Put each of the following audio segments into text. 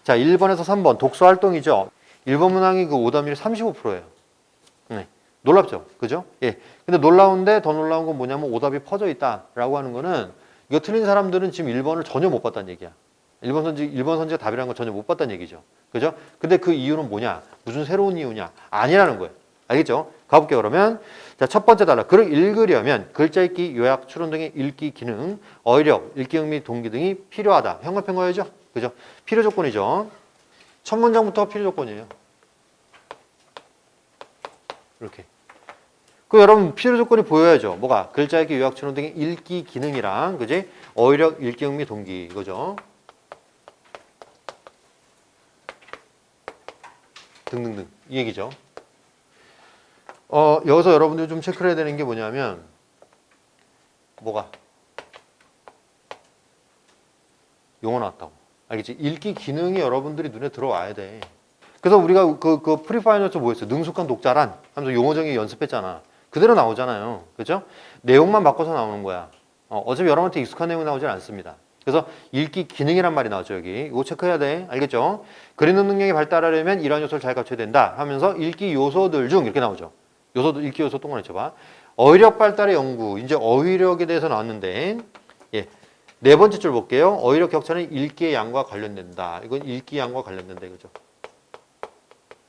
자, 1번에서 3번 독서 활동이죠. 1번 문항이 그 오답률이 35%예요. 네. 놀랍죠? 그죠? 예. 근데 놀라운데 더 놀라운 건 뭐냐면 오답이 퍼져 있다라고 하는 거는 이거 틀린 사람들은 지금 1번을 전혀 못 봤다는 얘기야. 1번 선지가 답이라는 걸 전혀 못 봤다는 얘기죠. 그죠? 근데 그 이유는 뭐냐? 무슨 새로운 이유냐? 아니라는 거예요. 알겠죠? 가볼게요, 그러면. 자, 첫 번째 단락. 글을 읽으려면 글자 읽기, 요약, 추론 등의 읽기 기능, 어휘력, 읽기 흥미, 동기 등이 필요하다. 형광펜 거야죠? 그죠? 필요 조건이죠. 첫 문장부터 필요 조건이에요. 이렇게. 그 여러분 필요 조건이 보여야죠. 뭐가? 글자 읽기, 요약, 추론 등의 읽기 기능이랑, 그지? 어휘력, 읽기 흥미, 동기. 이거죠. 등등등. 이 얘기죠. 여기서 여러분들이 좀 체크를 해야 되는 게 뭐냐면, 뭐가? 용어 나왔다고. 알겠지? 읽기 기능이 여러분들이 눈에 들어와야 돼. 그래서 우리가 그 프리파이너처 뭐였어요? 능숙한 독자란 하면서 용어 정의 연습했잖아. 그대로 나오잖아요. 그죠? 내용만 바꿔서 나오는 거야. 어차피 여러분한테 익숙한 내용이 나오진 않습니다. 그래서 읽기 기능이란 말이 나오죠, 여기. 이거 체크해야 돼. 알겠죠? 글 읽는 능력이 발달하려면 이러한 요소를 잘 갖춰야 된다 하면서 읽기 요소들 중 이렇게 나오죠. 요소도 읽기 요소 동그라미 쳐봐. 어휘력 발달의 연구. 이제 어휘력에 대해서 나왔는데, 예. 네 번째 줄 볼게요. 어휘력 격차는 읽기의 양과 관련된다. 이건 읽기 양과 관련된다, 이거죠.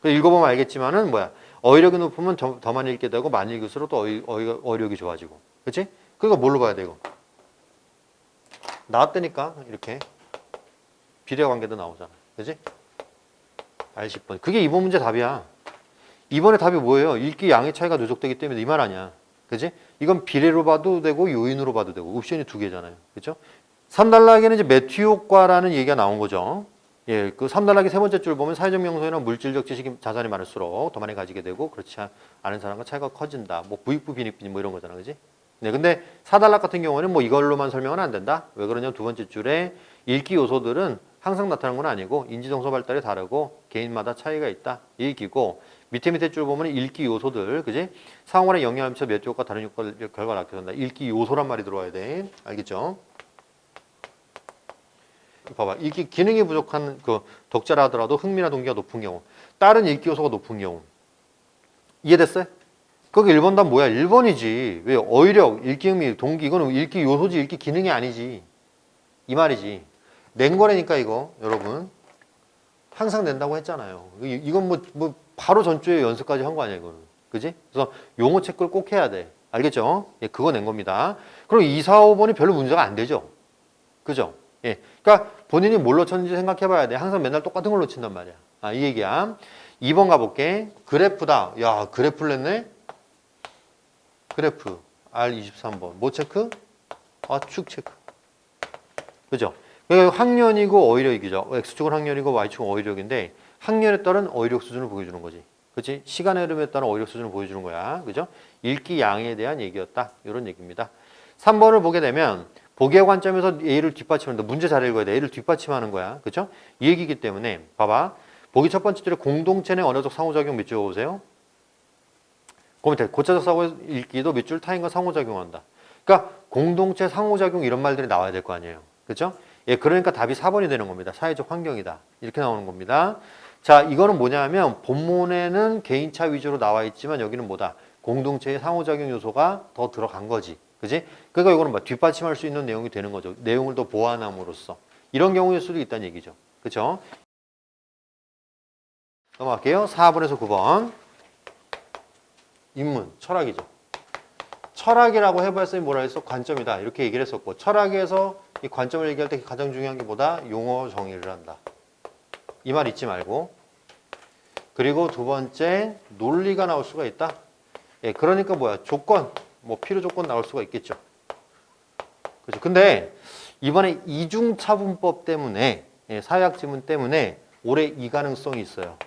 읽어보면 알겠지만은 뭐야? 어휘력이 높으면 더 많이 읽게 되고 많이 읽을수록 또 어휘력이 좋아지고, 그렇지? 그거 뭘로 봐야 돼 이거? 나왔다니까 이렇게 비례 관계도 나오잖아, 그렇지? R10번. 그게 이번 문제 답이야. 이번에 답이 뭐예요? 읽기 양의 차이가 누적되기 때문에 이 말 아니야, 그렇지? 이건 비례로 봐도 되고 요인으로 봐도 되고 옵션이 두 개잖아요, 그렇죠? 3단락에는 이제 매튜 효과라는 얘기가 나온 거죠. 예, 그 3단락의 세 번째 줄 보면 사회적 명성이나 물질적 지식 자산이 많을수록 더 많이 가지게 되고 그렇지 않은 사람과 차이가 커진다. 뭐 부익부 빈익빈 뭐 이런 거잖아, 그지? 네, 근데 4단락 같은 경우는 뭐 이걸로만 설명은 안 된다. 왜 그러냐면 두 번째 줄에 읽기 요소들은 항상 나타나는 건 아니고 인지정서 발달이 다르고 개인마다 차이가 있다. 이 얘기고 밑에 줄 보면 읽기 요소들, 그지? 상호간의 영향을 미쳐 매튜 효과 다른 효과 결과를 낳게 된다. 읽기 요소란 말이 들어와야 돼. 알겠죠? 봐봐. 읽기 기능이 부족한 그 독자라 하더라도 흥미나 동기가 높은 경우, 다른 읽기 요소가 높은 경우. 이해됐어요? 거기 1번 답 뭐야? 1번이지. 왜? 어휘력, 읽기 흥미, 동기. 이거는 읽기 요소지, 읽기 기능이 아니지. 이 말이지. 낸 거라니까 이거, 여러분. 항상 낸다고 했잖아요. 이건 뭐 바로 전주에 연습까지 한 거 아니야, 이거는. 그지? 그래서 용어 체크를 꼭 해야 돼. 알겠죠? 예, 그거 낸 겁니다. 그럼 2, 4, 5번이 별로 문제가 안 되죠? 그죠? 예. 그러니까 본인이 뭘 놓쳤는지 생각해 봐야 돼. 항상 맨날 똑같은 걸 놓친단 말이야. 아, 이 얘기야. 2번 가볼게. 그래프다. 야, 그래프를 냈네? 그래프. R23번. 뭐 체크? 아, 축 체크. 그죠? 그러니까 학년이고 어휘력이죠. X축은 학년이고 Y축은 어휘력인데 학년에 따른 어휘력 수준을 보여주는 거지. 그렇지? 시간의 흐름에 따른 어휘력 수준을 보여주는 거야. 그죠? 읽기 양에 대한 얘기였다. 이런 얘기입니다. 3번을 보게 되면 보기의 관점에서 A를 뒷받침한다. 문제 잘 읽어야 돼. A를 뒷받침하는 거야. 그렇죠? 이 얘기이기 때문에 봐봐. 보기 첫 번째 줄에 공동체 내 언어적 상호작용 몇 줄 보세요. 그 밑에 고차적 사고 읽기도 몇 줄 타인과 상호작용한다. 그러니까 공동체 상호작용 이런 말들이 나와야 될 거 아니에요. 그렇죠? 예, 그러니까 답이 4번이 되는 겁니다. 사회적 환경이다. 이렇게 나오는 겁니다. 자, 이거는 뭐냐면 본문에는 개인차 위주로 나와 있지만 여기는 뭐다? 공동체의 상호작용 요소가 더 들어간 거지. 그지? 그러니까 이거는 뭐 뒷받침할 수 있는 내용이 되는 거죠. 내용을 더 보완함으로써. 이런 경우일 수도 있다는 얘기죠. 그렇죠? 넘어갈게요. 4번에서 9번. 인문, 철학이죠. 철학이라고 해봤으니 뭐라 했어? 관점이다. 이렇게 얘기를 했었고 철학에서 이 관점을 얘기할 때 가장 중요한 게 뭐다? 용어 정의를 한다. 이 말 잊지 말고. 그리고 두 번째, 논리가 나올 수가 있다. 예, 그러니까 뭐야? 조건, 뭐 필요 조건 나올 수가 있겠죠. 그렇죠. 근데 이번에 이중차분법 때문에, 예, 사회학 지문 때문에 올해 이 가능성이 있어요.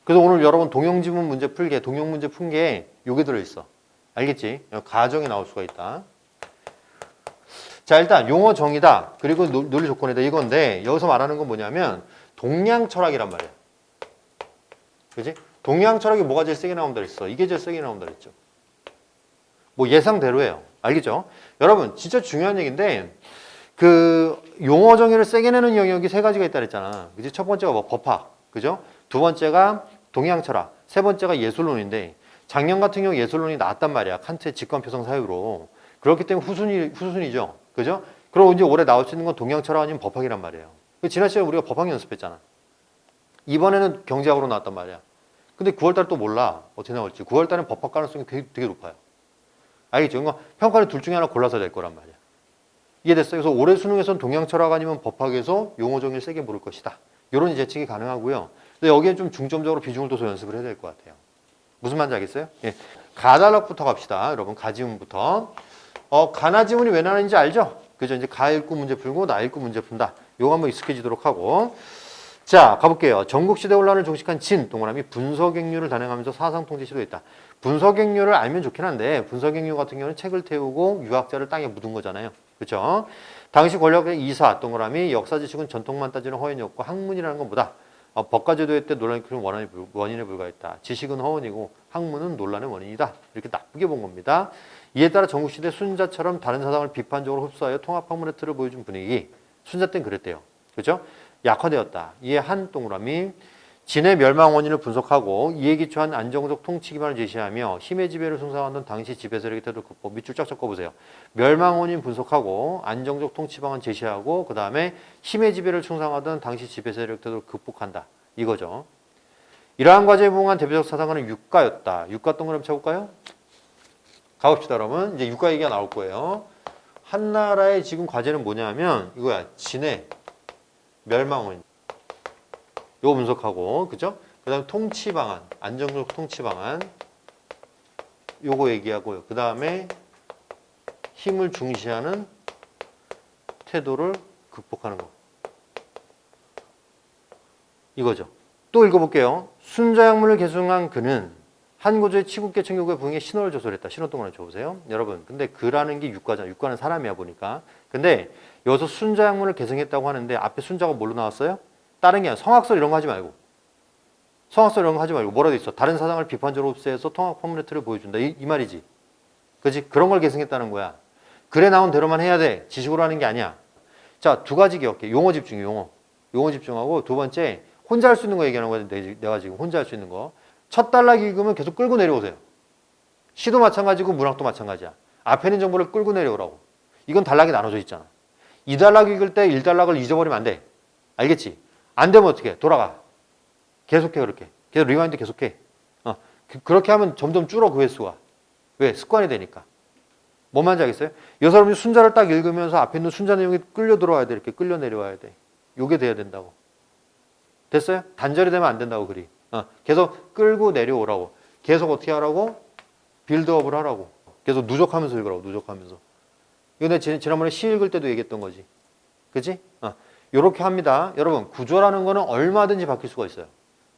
그래서 오늘 여러분 동형지문 문제 풀게, 동형 문제 푼 게 요게 들어있어. 알겠지? 가정이 나올 수가 있다. 자, 일단 용어 정의다. 그리고 논리 조건이다. 이건데 여기서 말하는 건 뭐냐면 동양 철학이란 말이야. 그지? 동양 철학이 뭐가 제일 세게 나온다 그랬어? 이게 제일 세게 나온다 그랬죠. 뭐 예상대로예요. 알겠죠? 여러분 진짜 중요한 얘기인데 그 용어 정의를 세게 내는 영역이 세 가지가 있다 그랬잖아. 그지? 첫 번째가 뭐 법학, 그죠? 두 번째가 동양 철학, 세 번째가 예술론인데 작년 같은 경우 예술론이 나왔단 말이야. 칸트의 직관표성 사유로. 그렇기 때문에 후순위죠, 그죠? 그리고 이제 올해 나올 수 있는 건 동양 철학 아니면 법학이란 말이에요. 지난 시간에 우리가 법학 연습했잖아. 이번에는 경제학으로 나왔단 말이야. 근데 9월달 또 몰라. 어떻게 나올지. 9월달은 법학 가능성이 되게 높아요. 알겠죠? 그러니까 평가는 둘 중에 하나 골라서 낼 거란 말이야. 이해됐어요? 그래서 올해 수능에서는 동양 철학 아니면 법학에서 용어 정의를 세게 물을 것이다. 이런 예측이 가능하고요. 근데 여기에 좀 중점적으로 비중을 둬서 연습을 해야 될 것 같아요. 무슨 말인지 알겠어요? 예. 가달락부터 갑시다. 여러분, 가지문부터. 가나지문이 왜 나는지 알죠? 그죠? 이제 가 읽고 문제 풀고 나 읽고 문제 푼다. 요거 한번 익숙해지도록 하고. 자, 가볼게요. 전국시대 혼란을 종식한 진, 동그라미 분서객류를 단행하면서 사상통제 시도했다. 분서객류를 알면 좋긴 한데 분서객류 같은 경우는 책을 태우고 유학자를 땅에 묻은 거잖아요. 그렇죠? 당시 권력의 이사, 동그라미 역사 지식은 전통만 따지는 허언이 없고 학문이라는 건 뭐다? 법과 제도에 때 논란이 큰 원인에 불과했다. 지식은 허언이고 학문은 논란의 원인이다. 이렇게 나쁘게 본 겁니다. 이에 따라 전국시대 순자처럼 다른 사상을 비판적으로 흡수하여 통합학문의 틀을 보여준 분위기. 순자 때는 그랬대요. 그렇죠? 약화되었다. 이에 한 동그라미 진의 멸망 원인을 분석하고 이에 기초한 안정적 통치 기반을 제시하며 힘의 지배를 숭상하던 당시 지배 세력의 태도 극복. 밑줄 쫙 적어보세요. 멸망 원인 분석하고 안정적 통치 방안 제시하고 그 다음에 힘의 지배를 숭상하던 당시 지배 세력 태도를 극복한다. 이거죠. 이러한 과제에 부응한 대표적 사상가는 육가였다. 육가 동그라미 쳐볼까요? 가봅시다 여러분. 이제 육가 얘기가 나올 거예요. 한나라의 지금 과제는 뭐냐면 이거야. 진의 멸망 원인. 요거 분석하고, 그죠? 그 다음에 통치 방안, 안정적 통치 방안. 요거 얘기하고요. 그 다음에 힘을 중시하는 태도를 극복하는 거. 이거죠. 또 읽어볼게요. 순자약문을 계승한 그는 한 고조의 치국계층 요구에 부응해 신호를 조설했다. 신호 동그라미 줘보세요. 여러분, 근데 그라는 게 육가잖아. 육가는 사람이야 보니까. 근데 여기서 순자약문을 계승했다고 하는데 앞에 순자가 뭘로 나왔어요? 다른 게 아니라 성악설 이런 거 하지 말고. 성악설 이런 거 하지 말고 뭐라도 있어. 다른 사상을 비판적으로 흡수해서 통합학문의 틀을 보여준다. 이 말이지. 그렇지? 그런 걸 계승했다는 거야. 글에 나온 대로만 해야 돼. 지식으로 하는 게 아니야. 자, 두 가지 기억해. 용어 집중해. 용어 집중하고 두 번째 혼자 할 수 있는 거 얘기하는 거야. 내가 지금 혼자 할 수 있는 거. 첫 단락 읽으면 계속 끌고 내려오세요. 시도 마찬가지고 문학도 마찬가지야. 앞에 있는 정보를 끌고 내려오라고. 이건 단락이 나눠져 있잖아. 2단락 읽을 때 1단락을 잊어버리면 안 돼. 알겠지? 안 되면 어떻게 해? 돌아가. 계속해 그렇게. 계속 리와인드 계속해. 그렇게 하면 점점 줄어 그 횟수가. 왜? 습관이 되니까. 뭔 말인지 알겠어요? 여러분이 순자를 딱 읽으면서 앞에 있는 순자 내용이 끌려 들어와야 돼. 이렇게 끌려 내려와야 돼. 요게 돼야 된다고. 됐어요? 단절이 되면 안 된다고 글이. 계속 끌고 내려오라고. 계속 어떻게 하라고? 빌드업을 하라고. 계속 누적하면서 읽으라고. 누적하면서. 이거 내가 지난번에 시 읽을 때도 얘기했던 거지. 그치? 요렇게 합니다. 여러분, 구조라는 거는 얼마든지 바뀔 수가 있어요.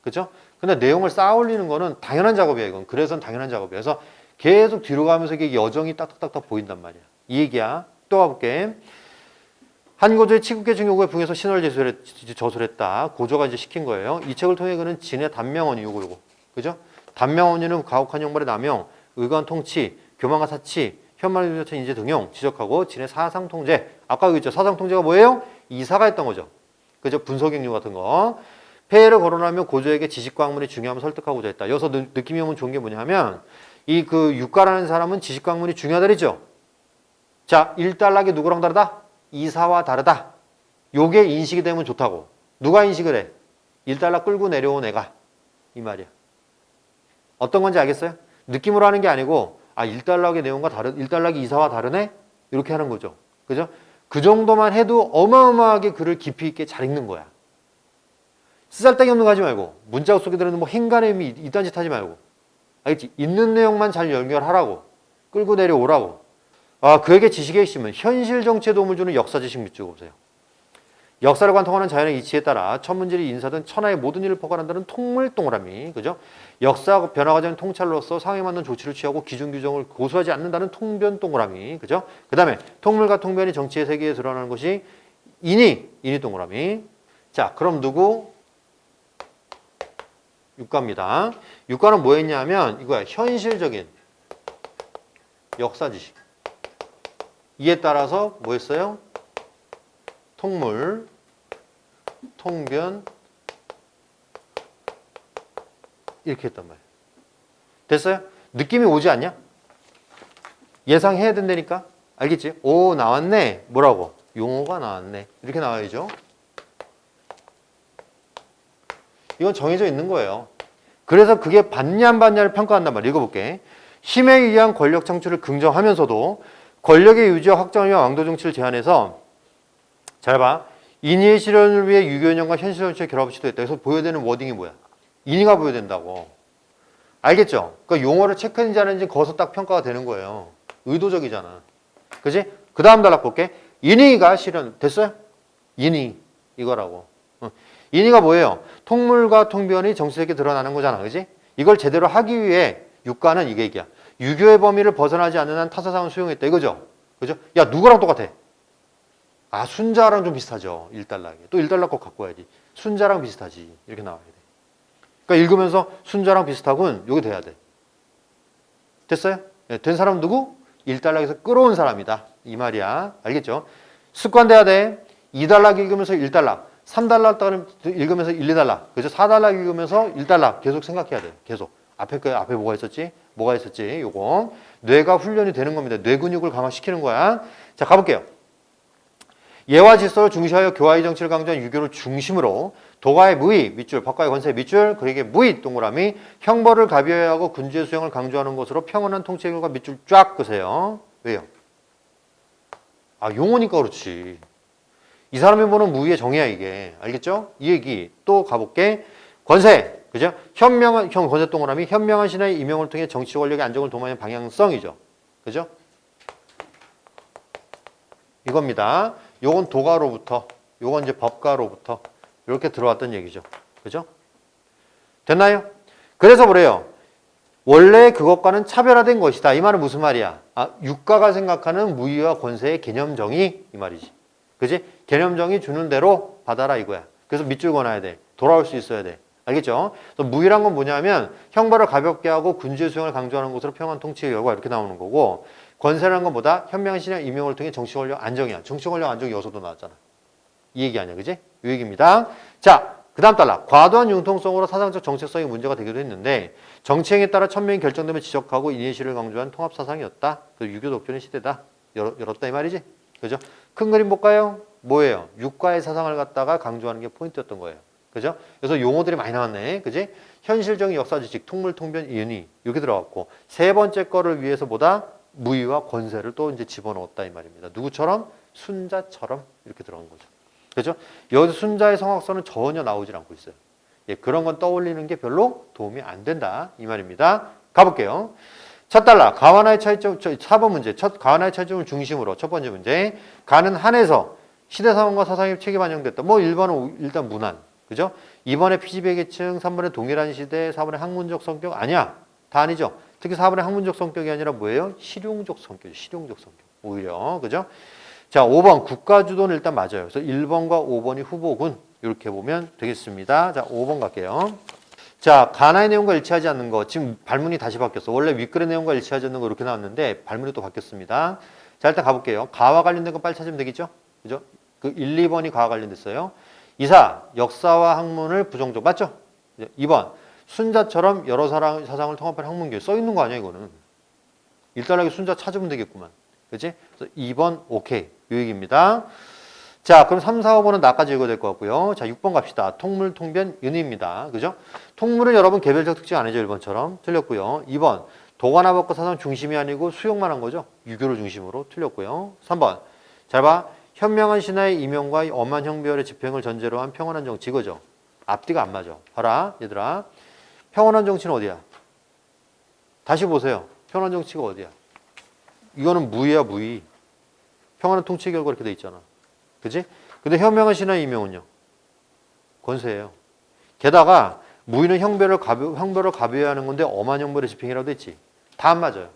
그죠? 근데 내용을 쌓아 올리는 거는 당연한 작업이야, 이건. 그래서 당연한 작업이야. 그래서 계속 뒤로 가면서 이게 여정이 딱딱딱딱 보인단 말이야. 이 얘기야. 또 가볼게. 한 고조의 치국계층 요구에 부응해서 신화를 저술했다. 고조가 이제 시킨 거예요. 이 책을 통해 그는 진의 단명언이 요거. 그죠? 단명언이는 가혹한 형벌의 남용, 의관 통치, 교만과 사치, 현만의 유처 인재 등용 지적하고 진의 사상 통제. 아까 여기 있죠. 사상 통제가 뭐예요? 이사가 했던 거죠. 그죠? 분석행류 같은 거. 폐해를 거론하며 고조에게 지식과 학문이 중요함을 설득하고자 했다. 여기서 느낌이 오면 좋은 게 뭐냐면 이 그 육가라는 사람은 지식과 학문이 중요하다 그랬죠. 자, 1단락이 누구랑 다르다? 이사와 다르다. 요게 인식이 되면 좋다고. 누가 인식을 해? 1단락 끌고 내려온 애가. 이 말이야. 어떤 건지 알겠어요? 느낌으로 하는 게 아니고 1단락의 내용과 1단락이 이사와 다르네? 이렇게 하는 거죠. 그죠? 그 정도만 해도 어마어마하게 글을 깊이 있게 잘 읽는 거야. 쓰잘데기 없는 거 하지 말고 문자 속에 들어있는 뭐 행간의 의미 이딴 짓 하지 말고 알겠지? 있는 내용만 잘 연결하라고 끌고 내려오라고. 그에게 지식의 핵심은 현실 정치에 도움을 주는 역사 지식 밑줄 보세요. 역사를 관통하는 자연의 이치에 따라 천문지리 인사든 천하의 모든 일을 포괄한다는 통물 동그라미. 그죠? 역사 변화 과정의 통찰로서 상황에 맞는 조치를 취하고 기준 규정을 고수하지 않는다는 통변 동그라미. 그죠? 그 다음에 통물과 통변이 정치의 세계에 드러나는 것이 인이 동그라미. 자, 그럼 누구? 육가입니다. 육가는 뭐 했냐면 이거야. 현실적인 역사 지식. 이에 따라서 뭐 했어요? 통물, 통변 이렇게 했단 말이에요. 됐어요? 느낌이 오지 않냐? 예상해야 된다니까? 알겠지? 오, 나왔네. 뭐라고? 용어가 나왔네. 이렇게 나와야죠. 이건 정해져 있는 거예요. 그래서 그게 받냐 안 받냐를 평가한단 말이에요. 읽어볼게. 힘에 의한 권력 창출을 긍정하면서도 권력의 유지와 확장과 왕도 정치를 제한해서 잘 봐. 인의의 실현을 위해 유교연령과 현실 정치의 결합을 시도했다. 그래서 보여야 되는 워딩이 뭐야? 인의가 보여야 된다고. 알겠죠? 그러니까 용어를 체크했는지 안 했는지 거기서 딱 평가가 되는 거예요. 의도적이잖아. 그지? 그 다음 단락 볼게. 인의가 실현. 됐어요? 인의. 이거라고. 인의가 뭐예요? 통물과 통변이 정치적에 드러나는 거잖아. 그지? 이걸 제대로 하기 위해 유가는 이게 얘기야. 유교의 범위를 벗어나지 않는 한 타사상을 수용했다. 이거죠? 그죠? 야, 누구랑 똑같아? 아, 순자랑 좀 비슷하죠. 1달러에. 또 1달러 거 갖고 와야지. 순자랑 비슷하지. 이렇게 나와야 돼. 그러니까 읽으면서 순자랑 비슷하군. 요게 돼야 돼. 됐어요? 네, 된 사람 누구? 1달러에서 끌어온 사람이다. 이 말이야. 알겠죠? 습관돼야 돼. 2달러 읽으면서 1달러. 3달러 읽으면서 1, 2달러. 그죠? 4달러 읽으면서 1달러. 계속 생각해야 돼. 계속. 앞에 뭐가 있었지? 뭐가 있었지? 요거. 뇌가 훈련이 되는 겁니다. 뇌 근육을 강화시키는 거야. 자, 가볼게요. 예와 질서를 중시하여 교화의 정치를 강조한 유교를 중심으로 도가의 무의, 밑줄, 법가의 권세, 밑줄, 그에게 무의, 동그라미, 형벌을 가벼워야 하고 군주의 수용을 강조하는 것으로 평온한 통치의 결과 밑줄 쫙 그세요. 왜요? 아, 용어니까 그렇지. 이 사람이 보는 무의의 정의야, 이게. 알겠죠? 이 얘기. 또 가볼게. 권세. 그죠? 권세 동그라미, 현명한 신하의 임명을 통해 정치 권력의 안정을 도모하는 방향성이죠. 그죠? 이겁니다. 요건 도가로부터, 요건 이제 법가로부터 이렇게 들어왔던 얘기죠. 그죠? 됐나요? 그래서 그래요. 원래 그것과는 차별화된 것이다. 이 말은 무슨 말이야? 아, 유가가 생각하는 무의와 권세의 개념정의 이 말이지. 그지? 개념정의 주는 대로 받아라 이거야. 그래서 밑줄 그어놔야 돼. 돌아올 수 있어야 돼. 알겠죠? 그래서 무의란 건 뭐냐면 형벌을 가볍게 하고 군주의 수용을 강조하는 것으로 평안 통치의 결과 이렇게 나오는 거고, 권세라는 건 뭐다? 현명한 신의 임명을 통해 정치 권력 안정이야. 정치 권력 안정이 여기서도 나왔잖아. 이 얘기 아니야, 그지? 이 얘기입니다. 자, 그 다음 단락. 과도한 융통성으로 사상적 정책성이 문제가 되기도 했는데 정치행에 따라 천명이 결정되면 지적하고 인의실을 강조한 통합사상이었다. 그 유교 독존의 시대다. 열었다 이 말이지? 그죠? 큰 그림 볼까요? 뭐예요? 육가의 사상을 갖다가 강조하는 게 포인트였던 거예요. 그죠? 그래서 용어들이 많이 나왔네. 그지? 현실적인 역사지식, 통물, 통변, 인의 이렇게 들어갔고, 세 번째 거를 위해서 보다 무의와 권세를 또 이제 집어넣었다 이 말입니다. 누구처럼? 순자처럼 이렇게 들어간 거죠. 그죠? 여기서 순자의 성악설은 전혀 나오질 않고 있어요. 예, 그런 건 떠올리는 게 별로 도움이 안 된다 이 말입니다. 가볼게요. 첫 단락, 가와나의 차이점, 4번 문제. 가와나의 차이점을 중심으로 첫 번째 문제. 가는 한에서 시대 상황과 사상의 책이 반영됐다. 뭐 1번은 일단 문안. 그죠? 2번에 피지배 계층, 3번에 동일한 시대, 4번에 학문적 성격. 아니야. 다 아니죠. 특히 4번에 학문적 성격이 아니라 뭐예요? 실용적 성격이죠. 실용적 성격. 오히려. 그죠? 자, 5번 국가주도는 일단 맞아요. 그래서 1번과 5번이 후보군. 이렇게 보면 되겠습니다. 자, 5번 갈게요. 자, 가나의 내용과 일치하지 않는 거. 지금 발문이 다시 바뀌었어. 원래 윗글의 내용과 일치하지 않는 거 이렇게 나왔는데 발문이 또 바뀌었습니다. 자, 일단 가볼게요. 가와 관련된 거 빨리 찾으면 되겠죠? 그죠? 그 1, 2번이 가와 관련됐어요. 이사, 역사와 학문을 부정적. 맞죠? 2번, 순자처럼 여러 사상을 통합한 학문교육. 써 있는 거 아니야, 이거는. 일단하게 순자 찾으면 되겠구만. 그치? 그래서 2번, 오케이. 요 얘기입니다. 자, 그럼 3, 4, 5번은 나까지 읽어야 될 것 같고요. 자, 6번 갑시다. 통물, 통변, 은입니다. 그죠? 통물은 여러분 개별적 특징 아니죠, 1번처럼. 틀렸고요. 2번, 도가나 법과 사상 중심이 아니고 수용만 한 거죠. 유교를 중심으로. 틀렸고요. 3번, 잘 봐. 현명한 신하의 임용과 엄한 형별의 집행을 전제로 한 평온한 정치 이거죠. 앞뒤가 안 맞아. 봐라, 얘들아. 평온한 정치는 어디야? 다시 보세요. 평온한 정치가 어디야? 이거는 무의야, 무의. 평온한 통치 결과 이렇게 돼 있잖아. 그치? 근데 현명한 신하의 임용은요? 권세예요. 게다가 무의는 형벌을 가벼워야 하는 건데 엄한 형벌의 집행이라고 돼 있지. 다 안 맞아요.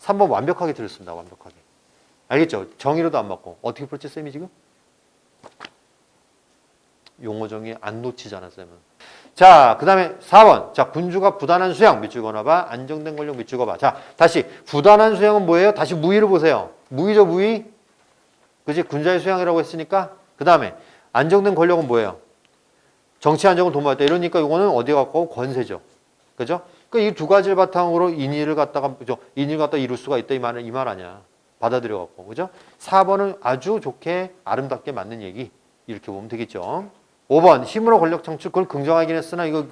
3번 완벽하게 들었습니다. 완벽하게. 알겠죠? 정의로도 안 맞고. 어떻게 풀지, 쌤이 지금? 용어 정의 안 놓치잖아, 쌤은. 자, 그 다음에 4번. 자, 군주가 부단한 수양, 밑줄 그어봐. 안정된 권력, 밑줄 그어봐. 자, 다시. 부단한 수양은 뭐예요? 다시 무의를 보세요. 무의죠, 무의? 그지? 군자의 수양이라고 했으니까. 그 그 다음에 안정된 권력은 뭐예요? 정치 안정을 도모했다. 이러니까 이거는 어디에 가까워? 권세죠. 그죠? 그러니까 이 두 가지를 바탕으로 인의를 갖다가, 그죠? 인의를 갖다 이룰 수가 있다. 이 말 아니야. 받아들여 갖고. 그죠? 4번은 아주 좋게 아름답게 맞는 얘기. 이렇게 보면 되겠죠. 5번, 힘으로 권력 창출. 그걸 긍정하긴 했으나 이거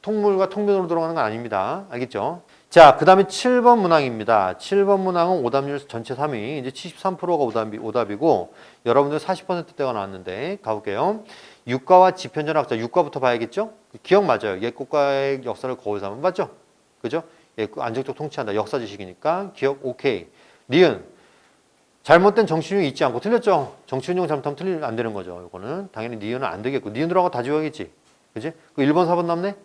통물과 통변으로 들어가는 건 아닙니다. 알겠죠? 자, 그 다음에 7번 문항입니다. 7번 문항은 오답률 전체 3위. 이제 73%가 오답이고, 여러분들 40%대가 나왔는데, 가볼게요. 유가와 지편전학자, 유가부터 봐야겠죠? 기억 맞아요. 옛 국가의 역사를 거울 삼으면 맞죠? 그죠? 안정적 통치한다. 역사 지식이니까. 기억 오케이. 니은. 잘못된 정치운용이 있지 않고 틀렸죠? 정치운용 잘못하면 틀리면 안 되는 거죠. 이거는. 당연히 니은은 안 되겠고. 니은 들어가고 다 지워야겠지. 그지? 그 1번, 4번 남네?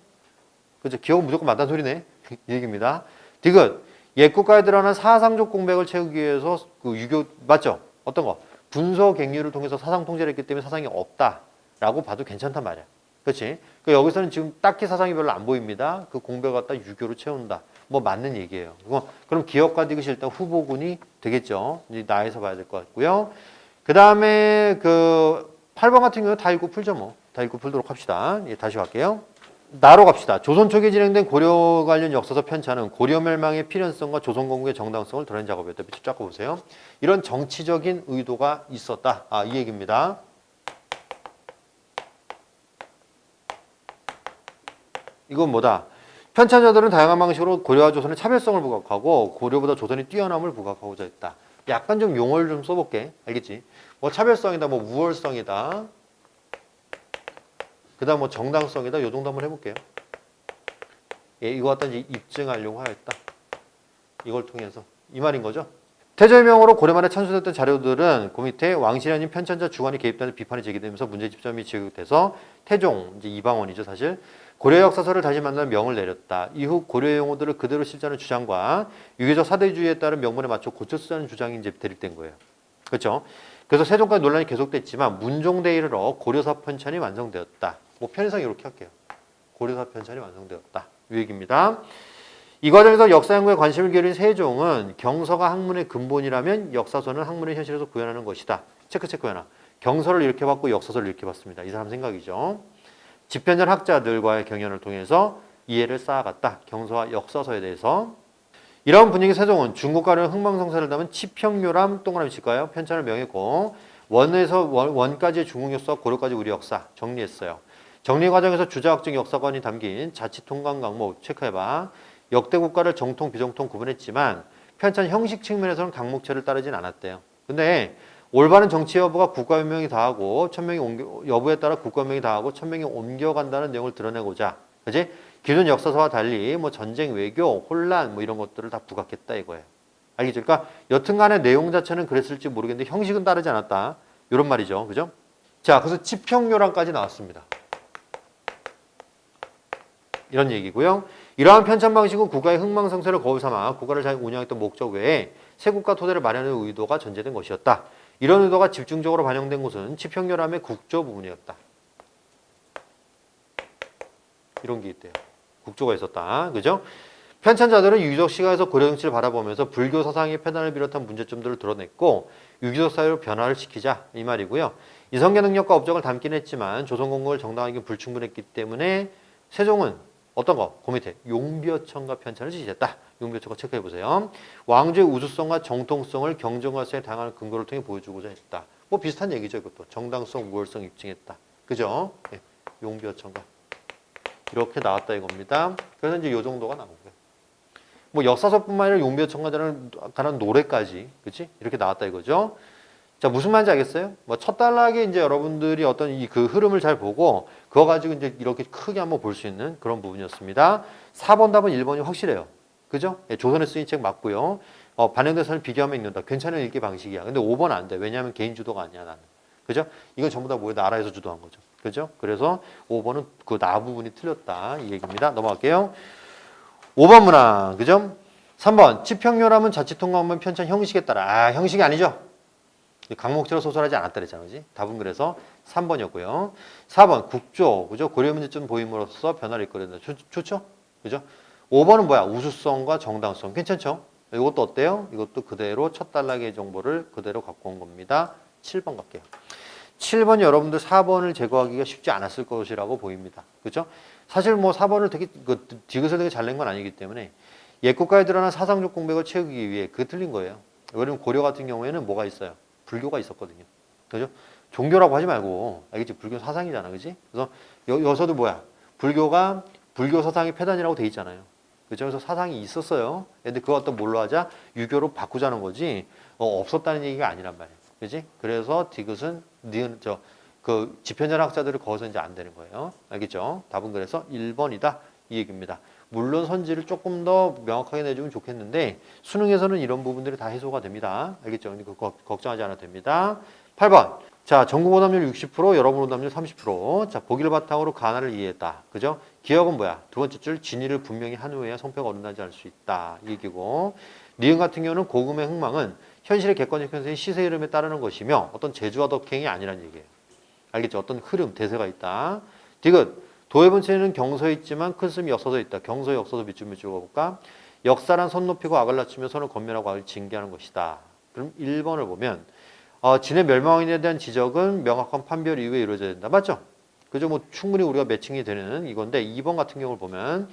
그죠? 기억은 무조건 맞다는 소리네. 이 얘기입니다. 디귿. 옛 국가에 드러난 사상적 공백을 채우기 위해서 그 유교, 맞죠? 어떤 거? 분서 갱류를 통해서 사상 통제를 했기 때문에 사상이 없다라고 봐도 괜찮단 말이야. 그렇지? 그러니까 여기서는 지금 딱히 사상이 별로 안 보입니다. 그 공백을 갖다 유교로 채운다. 뭐 맞는 얘기예요. 그럼 기억과 디귿이 일단 후보군이 되겠죠. 이제 나에서 봐야 될 것 같고요. 그 다음에 그 8번 같은 경우는 다 읽고 풀죠 뭐. 다 읽고 풀도록 합시다. 예, 다시 갈게요. 나로 갑시다. 조선 초기에 진행된 고려 관련 역사서 편찬은 고려 멸망의 필연성과 조선 건국의 정당성을 드러낸 작업이었다. 밑줄 쫙 보세요. 이런 정치적인 의도가 있었다. 이 얘기입니다. 이건 뭐다? 편찬자들은 다양한 방식으로 고려와 조선의 차별성을 부각하고 고려보다 조선의 뛰어남을 부각하고자 했다. 약간 좀 용어를 좀 써볼게. 알겠지? 뭐 차별성이다, 뭐 우월성이다. 그 다음 뭐 정당성이다. 요 정도 한번 해볼게요. 예, 이거 갖다 이제 입증하려고 하였다. 이걸 통해서. 이 말인 거죠. 태조의 고려말에 찬수됐던 자료들은 그 밑에 왕실이 아닌 편찬자 주관이 개입되는 비판이 제기되면서 문제집점이 지적돼서 태종, 이제 이방원이죠 사실. 고려 역사서를 다시 만드는 명을 내렸다. 이후 고려의 용어들을 그대로 실자는 주장과 유교적 사대주의에 따른 명분에 맞춰 고쳐 쓰자는 주장이 이제 대립된 거예요. 그렇죠? 그래서 세종까지 논란이 계속됐지만 문종대에 이르러 고려사 편찬이 완성되었다. 뭐 편의상 이렇게 할게요. 고려사 편찬이 완성되었다. 이 얘기입니다. 이 과정에서 역사 연구에 관심을 기울인 세종은 경서가 학문의 근본이라면 역사서는 학문의 현실에서 구현하는 것이다. 체크 하나. 경서를 이렇게 봤고 역사서를 이렇게 봤습니다. 이 사람 생각이죠. 집현전 학자들과의 경연을 통해서 이해를 쌓아갔다. 경서와 역사서에 대해서. 이런 분위기 세종은 중국가를 흥망성쇠를 담은 치평묘람 동그라미 칠까요? 편찬을 명했고 원에서 원까지의 중국 역사, 고려까지 우리 역사 정리했어요. 정리 과정에서 주자학적 역사관이 담긴 자치통관 강목 체크해봐. 역대 국가를 정통, 비정통 구분했지만 편찬 형식 측면에서는 강목체를 따르진 않았대요. 근데 올바른 정치 여부가 국가명이 다하고 여부에 따라 국가명이 다하고 천명이 옮겨간다는 내용을 드러내고자, 그지? 기존 역사서와 달리 뭐 전쟁, 외교, 혼란 뭐 이런 것들을 다 부각했다 이거예요. 알겠죠? 그러니까 여튼간에 내용 자체는 그랬을지 모르겠는데 형식은 따르지 않았다. 이런 말이죠, 그죠? 자, 그래서 치평요랑까지 나왔습니다. 이런 얘기고요. 이러한 편찬 방식은 국가의 흥망성쇠를 거울 삼아 국가를 잘 운영했던 목적 외에 새 국가 토대를 마련하는 의도가 전제된 것이었다. 이런 의도가 집중적으로 반영된 곳은 치평요람의 국조 부분이었다. 이런 게 있대요. 국조가 있었다. 그죠? 편찬자들은 유교적 시각에서 고려 정치를 바라보면서 불교 사상의 폐단을 비롯한 문제점들을 드러냈고 유교적 사회로 변화를 시키자 이 말이고요. 이성계 능력과 업적을 담긴 했지만 조선 건국을 정당하게 불충분했기 때문에 세종은 어떤 거? 그 밑에 용비어천가 편찬을 지시했다. 용비어천가 체크해보세요. 왕조의 우수성과 정통성을 경정과서의 다양한 근거를 통해 보여주고자 했다. 뭐 비슷한 얘기죠. 이것도. 정당성, 우월성 입증했다. 그죠? 네. 용비어천가. 이렇게 나왔다 이겁니다. 그래서 이제 요 정도가 나온 거예요. 뭐 역사서뿐만 아니라 용비어천가라는 관한 노래까지, 그치? 이렇게 나왔다 이거죠. 자, 무슨 말인지 알겠어요? 뭐 첫 단락에 이제 여러분들이 어떤 그 흐름을 잘 보고 그거 가지고 이제 이렇게 크게 한번 볼 수 있는 그런 부분이었습니다. 4번 답은 1번이 확실해요. 그죠? 예, 조선에 쓰인 책 맞고요. 반영대사를 비교하면 읽는다. 괜찮은 읽기 방식이야. 근데 5번 안 돼. 왜냐하면 개인 주도가 아니야, 나는. 그죠? 이건 전부 다 뭐예요? 나라에서 주도한 거죠. 그죠? 그래서 5번은 그 나 부분이 틀렸다. 이 얘기입니다. 넘어갈게요. 5번 문항. 그죠? 3번. 치평요람은 자치통감문 편찬 형식에 따라. 형식이 아니죠? 강목체로 소설하지 않았다 그랬잖아. 그지? 답은 그래서 3번이었고요. 4번. 국조. 그죠? 고려 문제점 보임으로써 변화를 이끌어낸다. 좋죠? 그죠? 5번은 뭐야? 우수성과 정당성. 괜찮죠? 이것도 어때요? 이것도 그대로 첫 단락의 정보를 그대로 갖고 온 겁니다. 7번 갈게요. 7번 여러분들 4번을 제거하기가 쉽지 않았을 것이라고 보입니다. 그렇죠? 사실 뭐 4번을 되게 디귿을 되게 잘 낸 건 아니기 때문에 옛국가에 드러난 사상적 공백을 채우기 위해 그게 틀린 거예요. 왜냐면 고려 같은 경우에는 뭐가 있어요? 불교가 있었거든요. 그죠? 종교라고 하지 말고 알겠지? 불교 사상이잖아, 그지? 그래서 여기서도 뭐야? 불교가 불교 사상의 폐단이라고 돼 있잖아요. 그죠? 그래서 사상이 있었어요. 근데 그거 어떤 뭘로 하자? 유교로 바꾸자는 거지. 없었다는 얘기가 아니란 말이에요. 그지? 그래서 디귿은 그 지편전학자들을 거기서 이제 안 되는 거예요. 알겠죠? 답은 그래서 1번이다. 이 얘기입니다. 물론 선지를 조금 더 명확하게 내주면 좋겠는데 수능에서는 이런 부분들이 다 해소가 됩니다. 알겠죠? 근데 그거 걱정하지 않아도 됩니다. 8번. 자, 전국 오답률 60%, 여러분 오답률 30%. 자, 보기를 바탕으로 가나를 이해했다. 그죠? 기억은 뭐야? 두 번째 줄 진위를 분명히 한 후에야 성패가 어긋나지 않을 수 있다. 이 얘기고. 니은 같은 경우는 고금의 흥망은 현실의 객관적 현상의 시세 흐름에 따르는 것이며 어떤 재주와 덕행이 아니란 얘기예요. 알겠죠? 어떤 흐름, 대세가 있다. 디귿. 도의 본체는 경서에 있지만 큰 씀이 역사서에 있다. 경서의 역사서 밑줄 가볼까? 역사란 선 높이고 악을 낮추며 선을 권면하고 악을 징계하는 것이다. 그럼 1번을 보면 진의 멸망에 대한 지적은 명확한 판별 이후에 이루어져야 된다. 맞죠? 그죠? 뭐 충분히 우리가 매칭이 되는 이건데 2번 같은 경우를 보면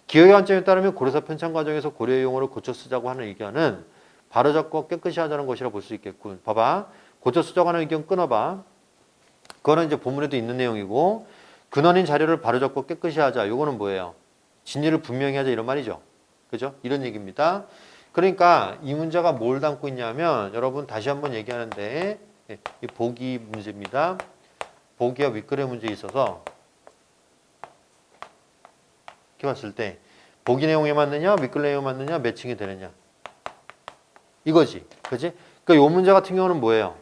기억의 관점에 따르면 고려사 편찬 과정에서 고려의 용어를 고쳐 쓰자고 하는 의견은 바로잡고 깨끗이 하자는 것이라 볼 수 있겠군. 봐봐. 고쳐 쓰자고 하는 의견 끊어봐. 그거는 이제 본문에도 있는 내용이고 근원인 자료를 바로잡고 깨끗이 하자. 이거는 뭐예요? 진리를 분명히 하자 이런 말이죠. 그죠? 이런 얘기입니다. 그러니까 이 문제가 뭘 담고 있냐면 여러분 다시 한번 얘기하는데 이 보기 문제입니다. 보기와 윗글의 문제에 있어서 이렇게 봤을 때 보기 내용에 맞느냐 윗글 내용에 맞느냐 매칭이 되느냐 이거지. 그지? 그러니까 이 문제 같은 경우는 뭐예요?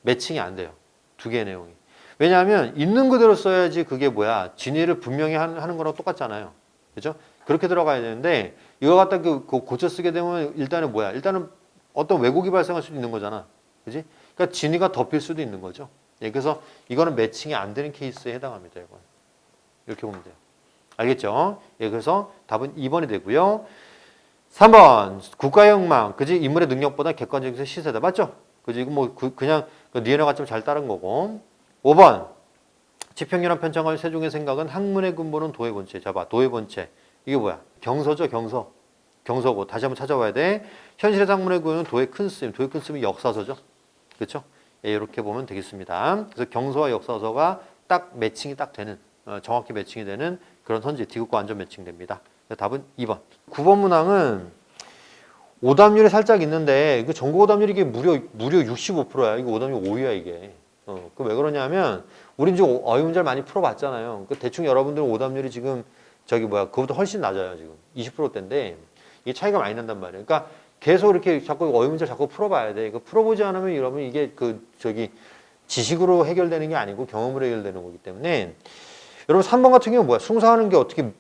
매칭이 안 돼요. 두 개의 내용이. 왜냐하면 있는 그대로 써야지 그게 뭐야 진위를 분명히 하는 거랑 똑같잖아요. 그죠? 그렇게 들어가야 되는데 이거 갖다 고쳐 쓰게 되면 일단은 뭐야? 일단은 어떤 왜곡이 발생할 수도 있는 거잖아. 그지? 그러니까 진위가 덮일 수도 있는 거죠. 그래서 이거는 매칭이 안 되는 케이스에 해당합니다. 이건. 이렇게 보면 돼요. 알겠죠? 그래서 답은 2번이 되고요. 3번 국가의 흥망. 그지? 인물의 능력보다 객관적인 시세다. 맞죠? 그지? 이거 뭐 그냥 니은과 같이 잘 따른 거고. 5번 지평연합 편찬관 세종의 생각은 학문의 근본은 도의 본체. 잡아. 도의 본체. 이게 뭐야? 경서죠. 경서고. 다시 한번 찾아봐야 돼. 현실의 학문의 근본은 도의 큰 쓰임. 도의 큰 쓰임이 역사서죠. 그렇죠? 이렇게 보면 되겠습니다. 그래서 경서와 역사서가 딱 매칭이 딱 되는 정확히 매칭이 되는 그런 선지. 디귿과 완전 매칭됩니다. 답은 2번. 9번 문항은 오답률이 살짝 있는데 그 전국 오답률이 이게 무려 65%야. 이거 오답률 5위야 이게. 그 왜 그러냐면 우리 이제 어휘 문제를 많이 풀어봤잖아요. 그 대충 여러분들은 오답률이 지금 그거보다 훨씬 낮아요 지금 20%대인데 이게 차이가 많이 난단 말이에요. 그러니까 계속 이렇게 자꾸 어휘 문제를 자꾸 풀어봐야 돼. 그 풀어보지 않으면 여러분 이게 지식으로 해결되는 게 아니고 경험으로 해결되는 거기 때문에 여러분 3번 같은 경우는 뭐야? 숭상하는 게 어떻게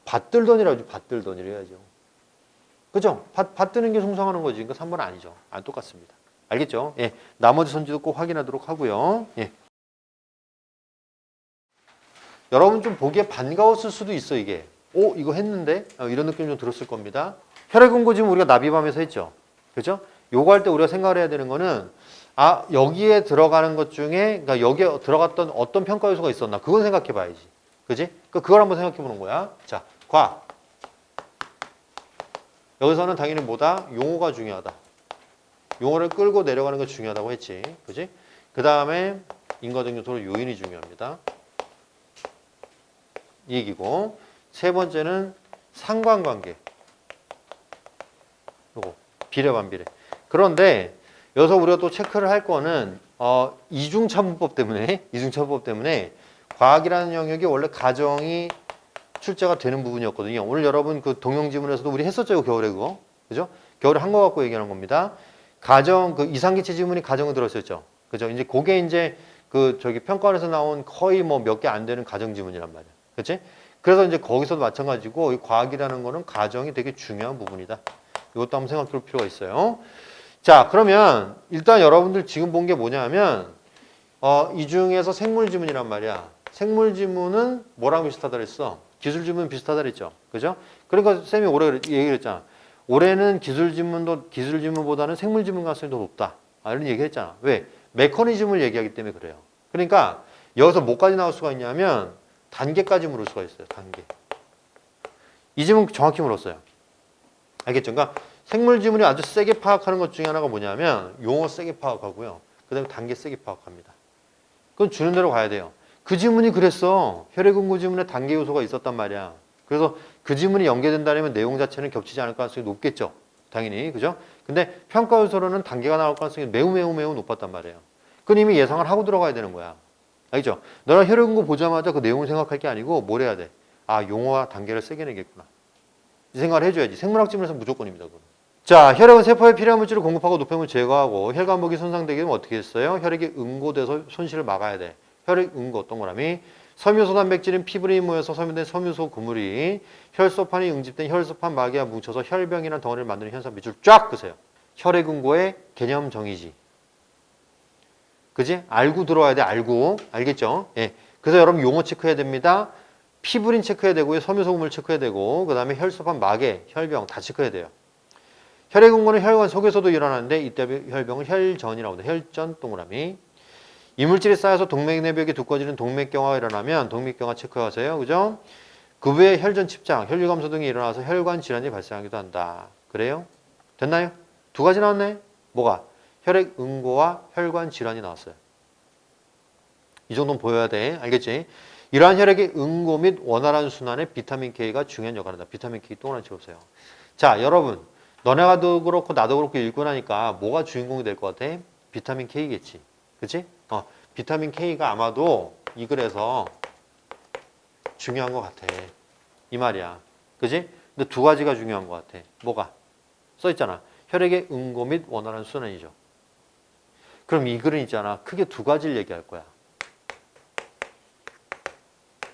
밭들더니라고 밭들더니 해야죠. 그죠? 밭드는 게 숭상하는 거지. 그러니까 3번은 아니죠. 안 똑같습니다. 알겠죠? 예. 나머지 선지도 꼭 확인하도록 하고요. 예. 여러분 좀 보기에 반가웠을 수도 있어 이게. 이거 했는데? 이런 느낌 좀 들었을 겁니다. 혈액응고 지금 우리가 나비밤에서 했죠. 그죠? 요거 할 때 우리가 생각을 해야 되는 거는 여기에 들어가는 것 중에 그러니까 여기에 들어갔던 어떤 평가 요소가 있었나 그건 생각해 봐야지. 그지? 그걸 한번 생각해 보는 거야. 자, 과학. 여기서는 당연히 뭐다? 용어가 중요하다. 용어를 끌고 내려가는 게 중요하다고 했지. 그지? 그 다음에 인과적 요소로 요인이 중요합니다. 이 얘기고. 세 번째는 상관관계. 요거. 비례 반비례. 그런데 여기서 우리가 또 체크를 할 거는 이중차분법 때문에 과학이라는 영역이 원래 가정이 출제가 되는 부분이었거든요. 오늘 여러분 그 동영지문에서도 우리 했었죠. 겨울에 그거. 그죠? 겨울에 한 거 갖고 얘기하는 겁니다. 가정, 이상기체 지문이 가정을 들었었죠. 그죠? 이제 그게 이제 평가원에서 나온 거의 뭐 몇 개 안 되는 가정 지문이란 말이야. 그치? 그래서 이제 거기서도 마찬가지고 이 과학이라는 거는 가정이 되게 중요한 부분이다. 이것도 한번 생각해 볼 필요가 있어요. 자, 그러면 일단 여러분들 지금 본 게 뭐냐면 이 중에서 생물 지문이란 말이야. 생물 지문은 뭐랑 비슷하다 그랬어? 기술 지문 비슷하다 그랬죠. 그죠? 그러니까 쌤이 올해 얘기를 했잖아. 올해는 기술 지문보다는 생물 지문 가능성이 더 높다. 이런 얘기 했잖아. 왜? 메커니즘을 얘기하기 때문에 그래요. 그러니까 여기서 뭐까지 나올 수가 있냐면 단계까지 물을 수가 있어요. 단계. 이 지문 정확히 물었어요. 알겠죠? 그러니까 생물 지문이 아주 세게 파악하는 것 중에 하나가 뭐냐면 용어 세게 파악하고요. 그 다음에 단계 세게 파악합니다. 그건 주는 대로 가야 돼요. 그 지문이 그랬어. 혈액응고 지문에 단계 요소가 있었단 말이야. 그래서 그 지문이 연계된다면 내용 자체는 겹치지 않을 가능성이 높겠죠. 당연히. 그죠? 근데 평가 요소로는 단계가 나올 가능성이 매우 높았단 말이에요. 그건 이미 예상을 하고 들어가야 되는 거야. 알겠죠? 너랑 혈액응고 보자마자 그 내용을 생각할 게 아니고 뭘 해야 돼? 아, 용어와 단계를 세게 내겠구나. 이 생각을 해줘야지. 생물학 지문에서 무조건입니다. 그건. 자, 혈액은 세포에 필요한 물질을 공급하고 노폐물 제거하고 혈관목이 손상되게 되면 어떻게 했어요? 혈액이 응고돼서 손실을 막아야 돼. 혈액 응고 동그라미. 섬유소 단백질은 피부리 모여서 섬유된 섬유소 그물이 혈소판이 응집된 혈소판 마개와 뭉쳐서 혈병이라는 덩어리를 만드는 현상 밑줄 쫙 그세요. 혈액 응고의 개념 정의지. 그지? 알고 들어와야 돼. 알고. 알겠죠? 예. 그래서 여러분 용어 체크해야 됩니다. 피부린 체크해야 되고요. 섬유소 그물 체크해야 되고 그 다음에 혈소판 마개, 혈병 다 체크해야 돼요. 혈액 응고는 혈관 속에서도 일어나는데 이때 혈병은 혈전이라고 합니다. 혈전 동그라미. 이물질이 쌓여서 동맥 내벽이 두꺼워지는 동맥경화가 일어나면 동맥경화 체크하세요. 그죠? 그 외에 혈전 침착, 혈류감소 등이 일어나서 혈관 질환이 발생하기도 한다. 그래요? 됐나요? 두 가지 나왔네. 뭐가? 혈액 응고와 혈관 질환이 나왔어요. 이 정도는 보여야 돼. 알겠지? 이러한 혈액의 응고 및 원활한 순환에 비타민 K가 중요한 역할을 한다. 비타민 K 동그라미 쳐보세요. 자, 여러분. 너네가도 그렇고 나도 그렇고 읽고 나니까 뭐가 주인공이 될 것 같아? 비타민 K겠지. 그치? 비타민 K가 아마도 이 글에서 중요한 것 같아. 이 말이야. 그치? 근데 두 가지가 중요한 것 같아. 뭐가? 써있잖아. 혈액의 응고 및 원활한 순환이죠. 그럼 이 글은 있잖아. 크게 두 가지를 얘기할 거야.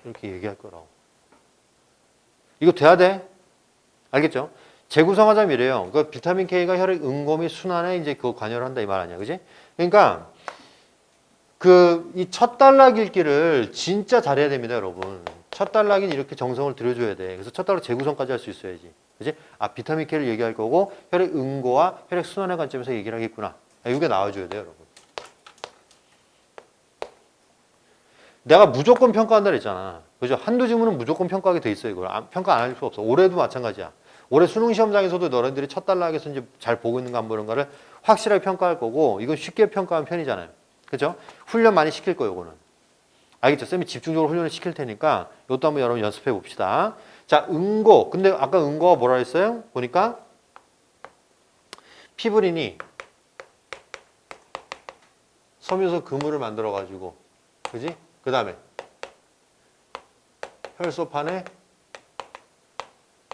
이렇게 얘기할 거라고. 이거 돼야 돼. 알겠죠? 재구성하자면 이래요. 그 비타민 K가 혈액 응고 및 순환에 이제 그거 관여를 한다 이 말 아니야. 그지? 그러니까 이 첫 단락 읽기를 진짜 잘해야 됩니다, 여러분. 첫 단락은 이렇게 정성을 들여줘야 돼. 그래서 첫 단락 재구성까지 할 수 있어야지. 그지? 아, 비타민 K를 얘기할 거고 혈액 응고와 혈액 순환의 관점에서 얘기를 하겠구나. 이게 나와줘야 돼요, 여러분. 내가 무조건 평가한다 그랬잖아. 그죠? 한두 지문은 무조건 평가하게 돼 있어요, 이걸. 평가 안 할 수 없어. 올해도 마찬가지야. 올해 수능 시험장에서도 너희들이 첫 단락에서 이제 잘 보고 있는가 안 보는가를 확실하게 평가할 거고, 이건 쉽게 평가하는 편이잖아요. 그죠? 훈련 많이 시킬 거예요, 이거는. 알겠죠? 쌤이 집중적으로 훈련을 시킬 테니까 이것도 한번 여러분 연습해 봅시다. 자, 응고. 근데 아까 응고가 뭐라 했어요? 보니까 피브린이 섬유소 그물을 만들어 가지고, 그지? 그 다음에 혈소판에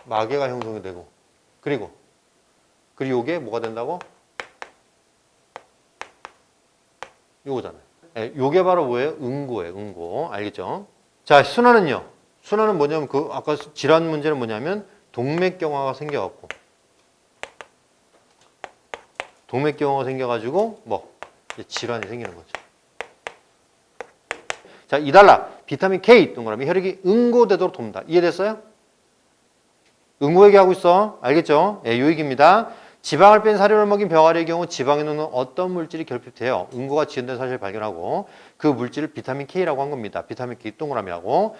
마개가 형성이 되고, 그리고 이게 뭐가 된다고? 요거잖아요. 네, 요게 바로 뭐예요? 응고예요. 응고. 알겠죠? 자, 순환은요. 순환은 뭐냐면 아까 질환 문제는 뭐냐면 동맥경화가 생겨갖고, 동맥경화가 생겨가지고 이제 질환이 생기는 거죠. 자, 2단락 비타민 K 동그라미 혈액이 응고되도록 돕니다. 이해됐어요? 응고 얘기하고 있어. 알겠죠? 예, 요 얘기입니다. 지방을 뺀 사료를 먹인 병아리의 경우 지방에 넣는 어떤 물질이 결핍돼요. 응고가 지연된 사실을 발견하고 그 물질을 비타민 K라고 한 겁니다. 비타민 K 동그라미하고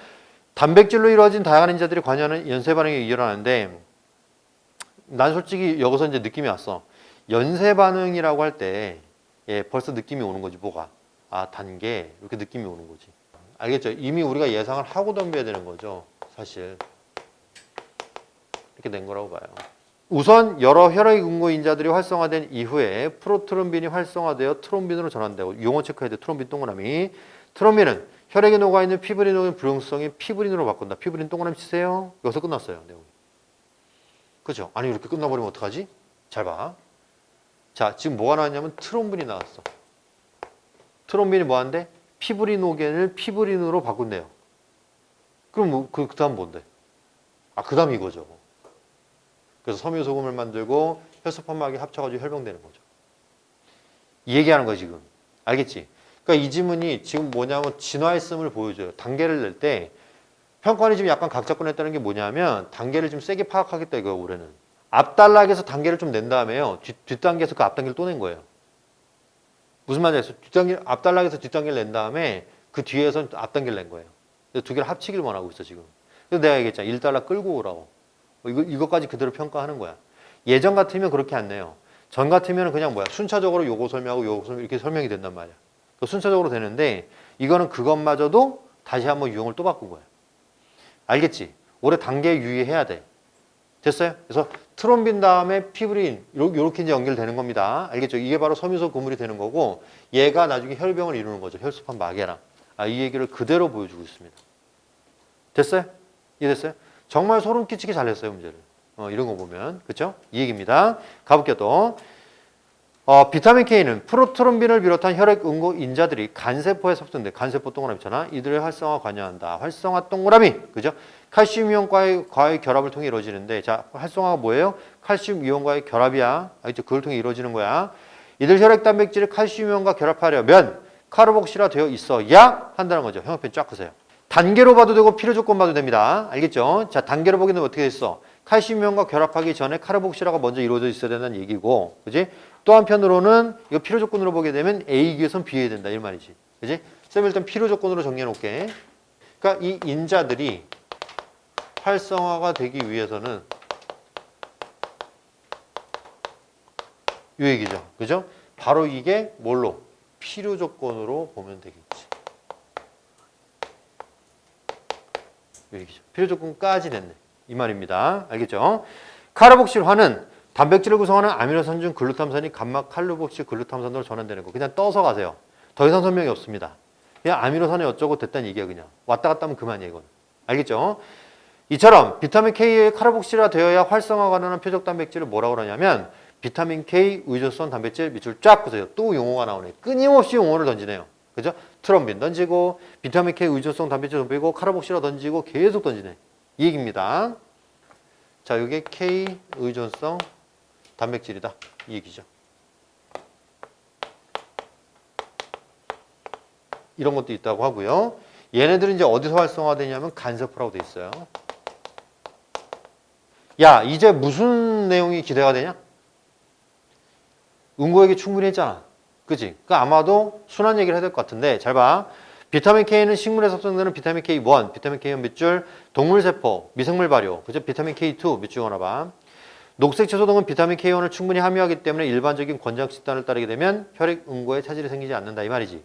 단백질로 이루어진 다양한 인자들이 관여하는 연쇄 반응이 일어나는데, 난 솔직히 여기서 이제 느낌이 왔어. 연쇄 반응이라고 할 때 벌써 느낌이 오는 거지. 뭐가? 아, 단계 이렇게 느낌이 오는 거지. 알겠죠? 이미 우리가 예상을 하고 덤벼야 되는 거죠. 사실 이렇게 된 거라고 봐요. 우선 여러 혈액 응고 인자들이 활성화된 이후에 프로트롬빈이 활성화되어 트롬빈으로 전환되고, 용어 체크해야 돼. 트롬빈 동그라미. 트롬빈은 혈액에 녹아있는 피브린의 불용성이 피브린으로 바꾼다. 피브린 동그라미 치세요. 여기서 끝났어요, 내용이. 그죠? 아니, 이렇게 끝나버리면 어떡하지? 잘 봐. 자, 지금 뭐가 나왔냐면 트롬빈이 나왔어. 트롬빈이 뭐한데? 피브리노겐을 피브린으로 바꾼대요. 그럼 그 다음 뭔데? 아, 그 다음 이거죠. 그래서 섬유소금을 만들고 혈소판막이 합쳐가지고 혈병되는 거죠. 이 얘기하는 거야, 지금. 알겠지? 그러니까 이 지문이 지금 뭐냐면 진화했음을 보여줘요. 단계를 낼 때 평가원이 지금 약간 각 잡고 냈다는 게 뭐냐면 단계를 좀 세게 파악하겠다 이거예요, 올해는. 앞단락에서 단계를 좀 낸 다음에요. 뒷단계에서 그 앞단계를 또 낸 거예요. 무슨 말이냐? 뒷단계, 앞단락에서 뒷단계를 낸 다음에 그 뒤에서 앞단계를 낸 거예요. 그래서 두 개를 합치기를 원하고 있어, 지금. 그래서 내가 얘기했잖아. 1달러 끌고 오라고. 이것까지 그대로 평가하는 거야. 예전 같으면 그렇게 안 내요. 전 같으면 그냥 뭐야? 순차적으로 요거 설명하고 요거 설명 이렇게 설명이 된단 말이야. 순차적으로 되는데 이거는 그것마저도 다시 한번 유형을 또 바꾼 거야. 알겠지? 올해 단계에 유의해야 돼. 됐어요? 그래서 트롬빈 다음에 피브린 이렇게 이제 연결되는 겁니다. 알겠죠? 이게 바로 섬유소 그물이 되는 거고 얘가 나중에 혈병을 이루는 거죠. 혈소판 마개랑. 이 얘기를 그대로 보여주고 있습니다. 됐어요? 이해됐어요? 정말 소름 끼치게 잘했어요, 문제를. 이런 거 보면. 그쵸? 이 얘기입니다. 가볼게요, 또. 비타민 K는 프로트롬빈을 비롯한 혈액 응고 인자들이 간세포에 섭성돼. 간세포 동그라미 있잖아. 이들의 활성화 관여한다. 활성화 동그라미. 그죠? 칼슘 이온과의 결합을 통해 이루어지는데, 자, 활성화가 뭐예요? 칼슘 이온과의 결합이야. 알겠죠? 그걸 통해 이루어지는 거야. 이들 혈액 단백질이 칼슘 이온과 결합하려면 카르복실화 되어 있어야 한다는 거죠. 형태편 쫙 크세요. 단계로 봐도 되고 필요 조건 봐도 됩니다. 알겠죠? 자, 단계로 보기는 어떻게 됐어? 칼슘 이온과 결합하기 전에 카르복실화가 먼저 이루어져 있어야 된다는 얘기고, 그지? 또 한편으로는 이거 필요 조건으로 보게 되면 A 기에선 B해야 된다 이 말이지. 그지? 쌤 일단 필요 조건으로 정리해 놓을게. 그러니까 이 인자들이 활성화가 되기 위해서는 이 얘기죠. 그죠? 바로 이게 뭘로? 필요 조건으로 보면 되겠지. 이 얘기죠. 필요 조건까지 됐네. 이 말입니다. 알겠죠? 카르복실화는 단백질을 구성하는 아미노산 중 글루탐산이 감마 칼르복실 글루탐산으로 전환되는 거. 그냥 떠서 가세요. 더 이상 설명이 없습니다. 그냥 아미노산이 어쩌고 됐다는 얘기야 그냥. 왔다 갔다 하면 그만이야 이건. 알겠죠? 이처럼 비타민 K의 카르복실화 되어야 활성화가 가능한 표적 단백질을 뭐라고 그러냐면 비타민 K 의존성 단백질 밑줄 쫙 보세요. 또 용어가 나오네. 끊임없이 용어를 던지네요. 그죠? 트롬빈 던지고 비타민 K 의존성 단백질 던지고 카르복실화 던지고 계속 던지네. 이 얘기입니다. 자, 이게 K 의존성 단백질이다. 이 얘기죠. 이런 것도 있다고 하고요. 얘네들은 이제 어디서 활성화되냐면 간세포라고 돼 있어요. 야, 이제 무슨 내용이 기대가 되냐? 응고 얘기 충분히 했잖아. 그치? 그러니까 아마도 순환 얘기를 해야 될 것 같은데 잘 봐. 비타민 K는 식물에 섭성되는 비타민 K1, 비타민 K1 밑줄, 동물세포, 미생물 발효, 그죠? 비타민 K2 밑줄 하나 봐. 녹색 채소 등은 비타민 K1을 충분히 함유하기 때문에 일반적인 권장 식단을 따르게 되면 혈액 응고에 차질이 생기지 않는다 이 말이지.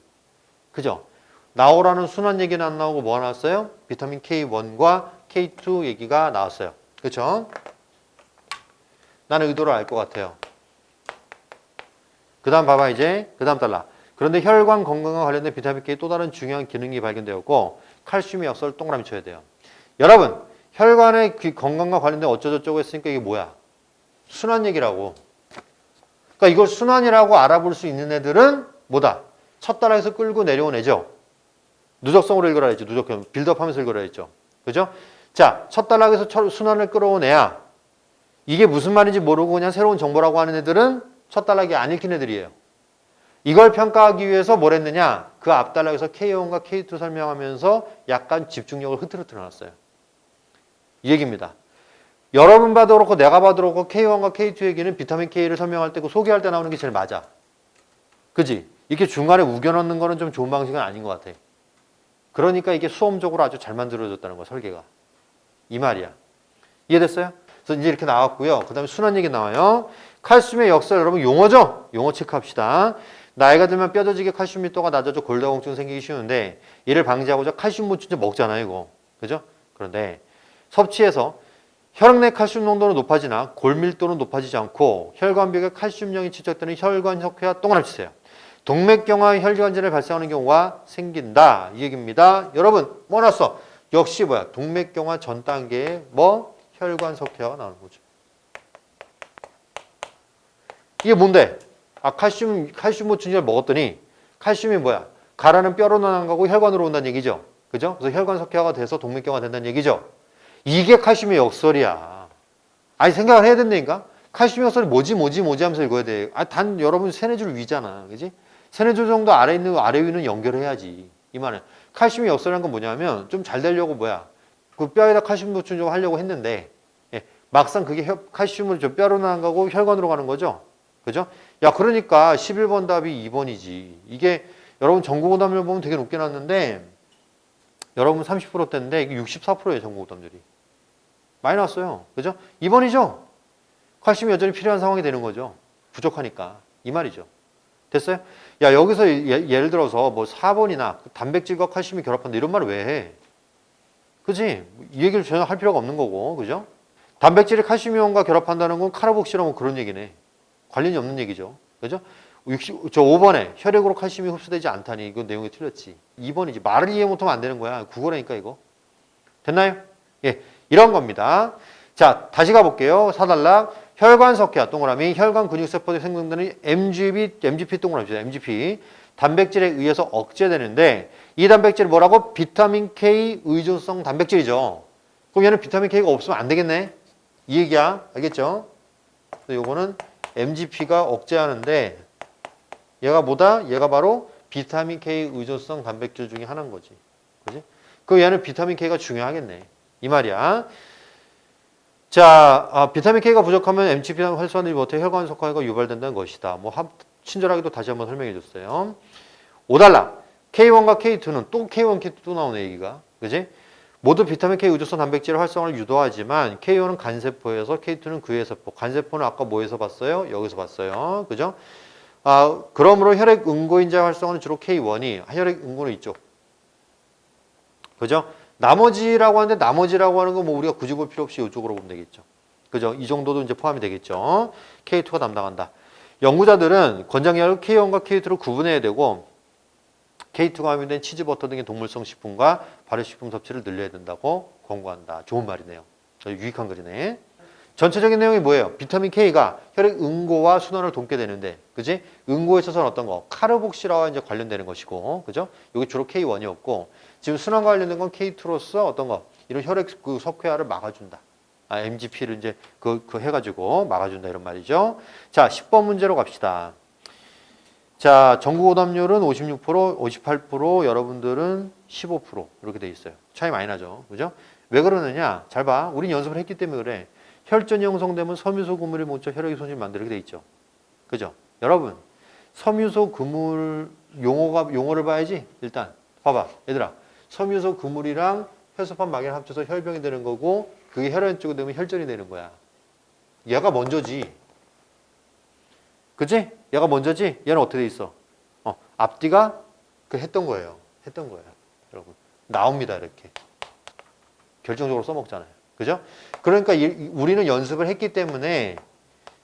그죠? 나오라는 순환 얘기는 안 나오고 뭐가 나왔어요? 비타민 K1과 K2 얘기가 나왔어요. 그렇죠? 나는 의도를 알 것 같아요. 그 다음 봐봐 이제. 그 다음 달라. 그런데 혈관 건강과 관련된 비타민 K의 또 다른 중요한 기능이 발견되었고 칼슘의 역설을 동그라미 쳐야 돼요. 여러분 혈관의 건강과 관련된 어쩌고저쩌고 했으니까 이게 뭐야? 순환 얘기라고. 그러니까 이걸 순환이라고 알아볼 수 있는 애들은 뭐다? 첫 단락에서 끌고 내려온 애죠. 누적성으로 읽으라 했죠. 누적형 빌드업하면서 읽으라 했죠. 그죠? 자, 첫 단락에서 순환을 끌어온 애야. 이게 무슨 말인지 모르고 그냥 새로운 정보라고 하는 애들은 첫 단락이 안 읽힌 애들이에요. 이걸 평가하기 위해서 뭘 했느냐? 그 앞 단락에서 K1과 K2 설명하면서 약간 집중력을 흐트러뜨려 놨어요. 이 얘기입니다. 여러분 봐도 그렇고 내가 봐도 그렇고 K1과 K2 얘기는 비타민 K를 설명할 때 그 소개할 때 나오는 게 제일 맞아. 그지? 이렇게 중간에 우겨 넣는 거는 좀 좋은 방식은 아닌 것 같아. 그러니까 이게 수험적으로 아주 잘 만들어졌다는 거야, 설계가. 이 말이야. 이해됐어요? 그래서 이제 이렇게 나왔고요. 그 다음에 순환 얘기 나와요. 칼슘의 역설 여러분 용어죠? 용어 체크합시다. 나이가 들면 뼈저지게 칼슘 밀도가 낮아져 골다공증 생기기 쉬운데 이를 방지하고자 칼슘 보충제 먹잖아요, 이거. 그죠? 그런데 섭취해서 혈액 내 칼슘 농도는 높아지나 골밀도는 높아지지 않고 혈관벽에 칼슘령이 축적되는 혈관석회와 동그라미 치세요. 동맥경화 혈관질환이 발생하는 경우가 생긴다. 이 얘기입니다. 여러분 뭐 났어? 역시 뭐야? 동맥경화 전 단계에 뭐? 혈관석회가 나오는 거죠. 이게 뭔데? 칼슘 보충제를 먹었더니 칼슘이 뭐야? 가라는 뼈로 나가고 혈관으로 온다는 얘기죠. 그죠? 그래서 혈관석회가 돼서 동맥경화 된다는 얘기죠. 이게 칼슘의 역설이야. 아니 생각을 해야 된다니까? 칼슘 역설이 뭐지 하면서 읽어야 돼. 단 여러분 세네 줄 위잖아. 그지? 세네 줄 정도 아래 있는 아래 위는 연결해야지. 이 말은 칼슘의 역설이라는 건 뭐냐면 좀 잘 되려고 뭐야? 그 뼈에다 칼슘 보충 좀 하려고 했는데 막상 그게 칼슘을 저 뼈로 나가고 혈관으로 가는 거죠. 그죠? 야, 그러니까 11번 답이 2번이지. 이게 여러분 전국오답률 보면 되게 높게 났는데 여러분 30%대인데 이게 64%예요, 전국오답률이. 많이 나왔어요. 그죠? 2번이죠? 칼슘이 여전히 필요한 상황이 되는 거죠. 부족하니까. 이 말이죠. 됐어요? 야, 여기서 예를 들어서 뭐 4번이나 단백질과 칼슘이 결합한다 이런 말을 왜 해? 그지? 이 얘기를 전혀 할 필요가 없는 거고. 그죠? 단백질이 칼슘이온과 결합한다는 건 카르복시라면 그런 얘기네. 관련이 없는 얘기죠. 그죠? 저 5번에 혈액으로 칼슘이 흡수되지 않다니 이건 내용이 틀렸지. 2번이지. 말을 이해 못하면 안 되는 거야. 국어라니까 이거. 됐나요? 예, 이런 겁니다. 자, 다시 가볼게요. 4단락. 혈관 석회와 동그라미, 혈관 근육세포에 생성되는 MGP 동그라미죠. MGP. 단백질에 의해서 억제되는데 이 단백질이 뭐라고? 비타민 K 의존성 단백질이죠. 그럼 얘는 비타민 K가 없으면 안 되겠네. 이 얘기야. 알겠죠? 요거는 MGP가 억제하는데 얘가 뭐다? 얘가 바로 비타민 K 의존성 단백질 중에 하나인 거지. 그지? 그 얘는 비타민 K가 중요하겠네. 이 말이야. 자, 비타민 K가 부족하면 MGP가 활성화되지 못해 혈관 석화가 유발된다는 것이다. 뭐 친절하게도 다시 한번 설명해 줬어요. 5단락. K1과 K2는 또 K1, K2 또 나오네 얘기가. 그지? 모두 비타민 K 의존성 단백질의 활성화를 유도하지만 K1은 간세포에서 K2는 그외세포. 간세포는 아까 뭐에서 봤어요? 여기서 봤어요. 그죠? 그러므로 혈액 응고인자 활성화는 주로 K1이 혈액 응고는 이쪽. 그죠? 나머지라고 하는데 나머지라고 하는 건 뭐 우리가 굳이 볼 필요 없이 이쪽으로 보면 되겠죠. 그죠? 이 정도도 이제 포함이 되겠죠. K2가 담당한다. 연구자들은 권장량을 K1과 K2로 구분해야 되고 K2가 함유된 치즈, 버터 등의 동물성 식품과 발효식품 섭취를 늘려야 된다고 권고한다. 좋은 말이네요. 유익한 글이네. 전체적인 내용이 뭐예요? 비타민 K가 혈액 응고와 순환을 돕게 되는데, 그지? 응고에 있어서는 어떤 거? 카르복시라와 이제 관련되는 것이고, 그죠? 이게 주로 K1이었고, 지금 순환과 관련된 건 K2로서 어떤 거? 이런 혈액 그 석회화를 막아준다. MGP를 이제 그 해가지고 막아준다 이런 말이죠. 자, 10번 문제로 갑시다. 자, 전국 오답률은 56%, 58%, 여러분들은 15% 이렇게 돼 있어요. 차이 많이 나죠. 그죠? 왜 그러느냐? 잘 봐. 우린 연습을 했기 때문에 그래. 혈전이 형성되면 섬유소 그물이 묻혀 혈액의 손실 만들게 돼 있죠. 그죠? 여러분, 섬유소 그물 용어를 봐야지. 일단 봐봐. 얘들아. 섬유소 그물이랑 혈소판 막이랑 합쳐서 혈병이 되는 거고 그게 혈관 쪽에 되면 혈전이 되는 거야. 얘가 먼저지. 그치? 얘가 먼저지? 얘는 어떻게 돼 있어? 앞뒤가 했던 거예요. 했던 거예요. 여러분. 나옵니다. 이렇게. 결정적으로 써먹잖아요. 그죠? 그러니까 우리는 연습을 했기 때문에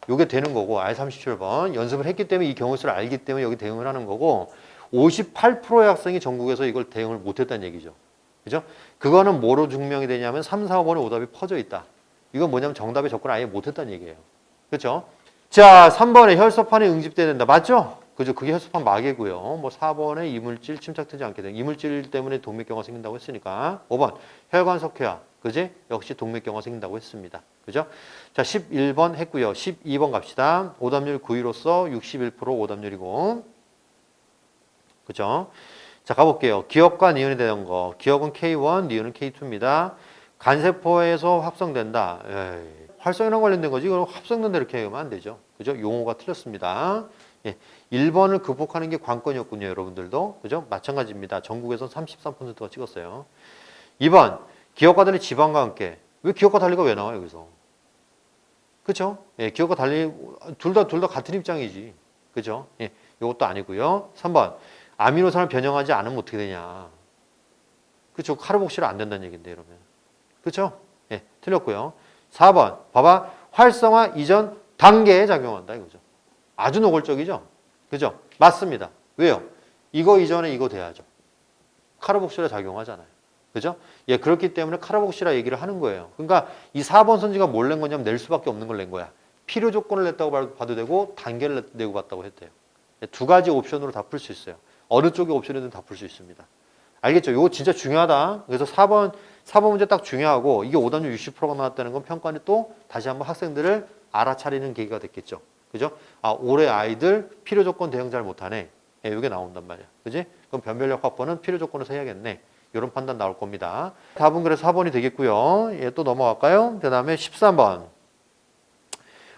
이게 되는 거고 R37번 연습을 했기 때문에 이 경우수를 알기 때문에 여기 대응을 하는 거고 58%의 학생이 전국에서 이걸 대응을 못했다는 얘기죠. 그죠? 그거는 뭐로 증명이 되냐면 3, 4, 5번의 오답이 퍼져 있다. 이건 뭐냐면 정답에 접근 아예 못했다는 얘기예요. 그렇죠? 자, 3번에 혈소판이 응집돼야 된다. 맞죠? 그죠? 그게 혈소판 마개고요. 뭐 4번에 이물질 침착되지 않게 되는 이물질 때문에 동맥경화 생긴다고 했으니까 5번 혈관 석회화. 그지? 역시 동맥경화 생긴다고 했습니다. 그죠? 자, 11번 했고요. 12번 갑시다. 오답률 9위로서 61% 오답률이고. 그죠? 자, 가볼게요. 기억과 니은이 되는 거. 기억은 K1, 니은은 K2입니다. 간세포에서 합성된다. 활성이랑 관련된 거지. 이거 합성된다 이렇게 하면 안 되죠. 그죠? 용어가 틀렸습니다. 예. 1번을 극복하는 게 관건이었군요. 여러분들도. 그죠? 마찬가지입니다. 전국에서 33%가 찍었어요. 2번. 기억과 달리 지방과 함께. 왜 기억과 달리가 왜 나와요, 여기서? 그죠? 예, 기억과 달리, 둘 다 같은 입장이지. 그죠? 예, 이것도 아니고요. 3번. 아미노산을 변형하지 않으면 어떻게 되냐. 그쵸? 카르복시로 안 된다는 얘기인데, 이러면. 그쵸? 예, 틀렸고요. 4번. 봐봐. 활성화 이전 단계에 작용한다, 이거죠. 아주 노골적이죠? 그죠? 맞습니다. 왜요? 이거 이전에 이거 돼야죠. 카르복시라 작용하잖아요. 그죠? 예, 그렇기 때문에 카르복시라 얘기를 하는 거예요. 그러니까 이 4번 선지가 뭘 낸 거냐면 낼 수밖에 없는 걸 낸 거야. 필요 조건을 냈다고 봐도 되고 단계를 내고 봤다고 했대요. 두 가지 옵션으로 다 풀 수 있어요. 어느 쪽의 옵션이든 다 풀 수 있습니다. 알겠죠? 이거 진짜 중요하다. 그래서 4번 문제 딱 중요하고 이게 오답률 60%가 나왔다는 건 평가는 또 다시 한번 학생들을 알아차리는 계기가 됐겠죠. 그죠? 올해 아이들 필요 조건 대응 잘 못하네. 예, 이게 나온단 말이야. 그지? 그럼 변별력 확보는 필요 조건에서 해야겠네. 이런 판단 나올 겁니다. 답은 그래서 4번이 되겠고요. 예, 또 넘어갈까요? 그 다음에 13번.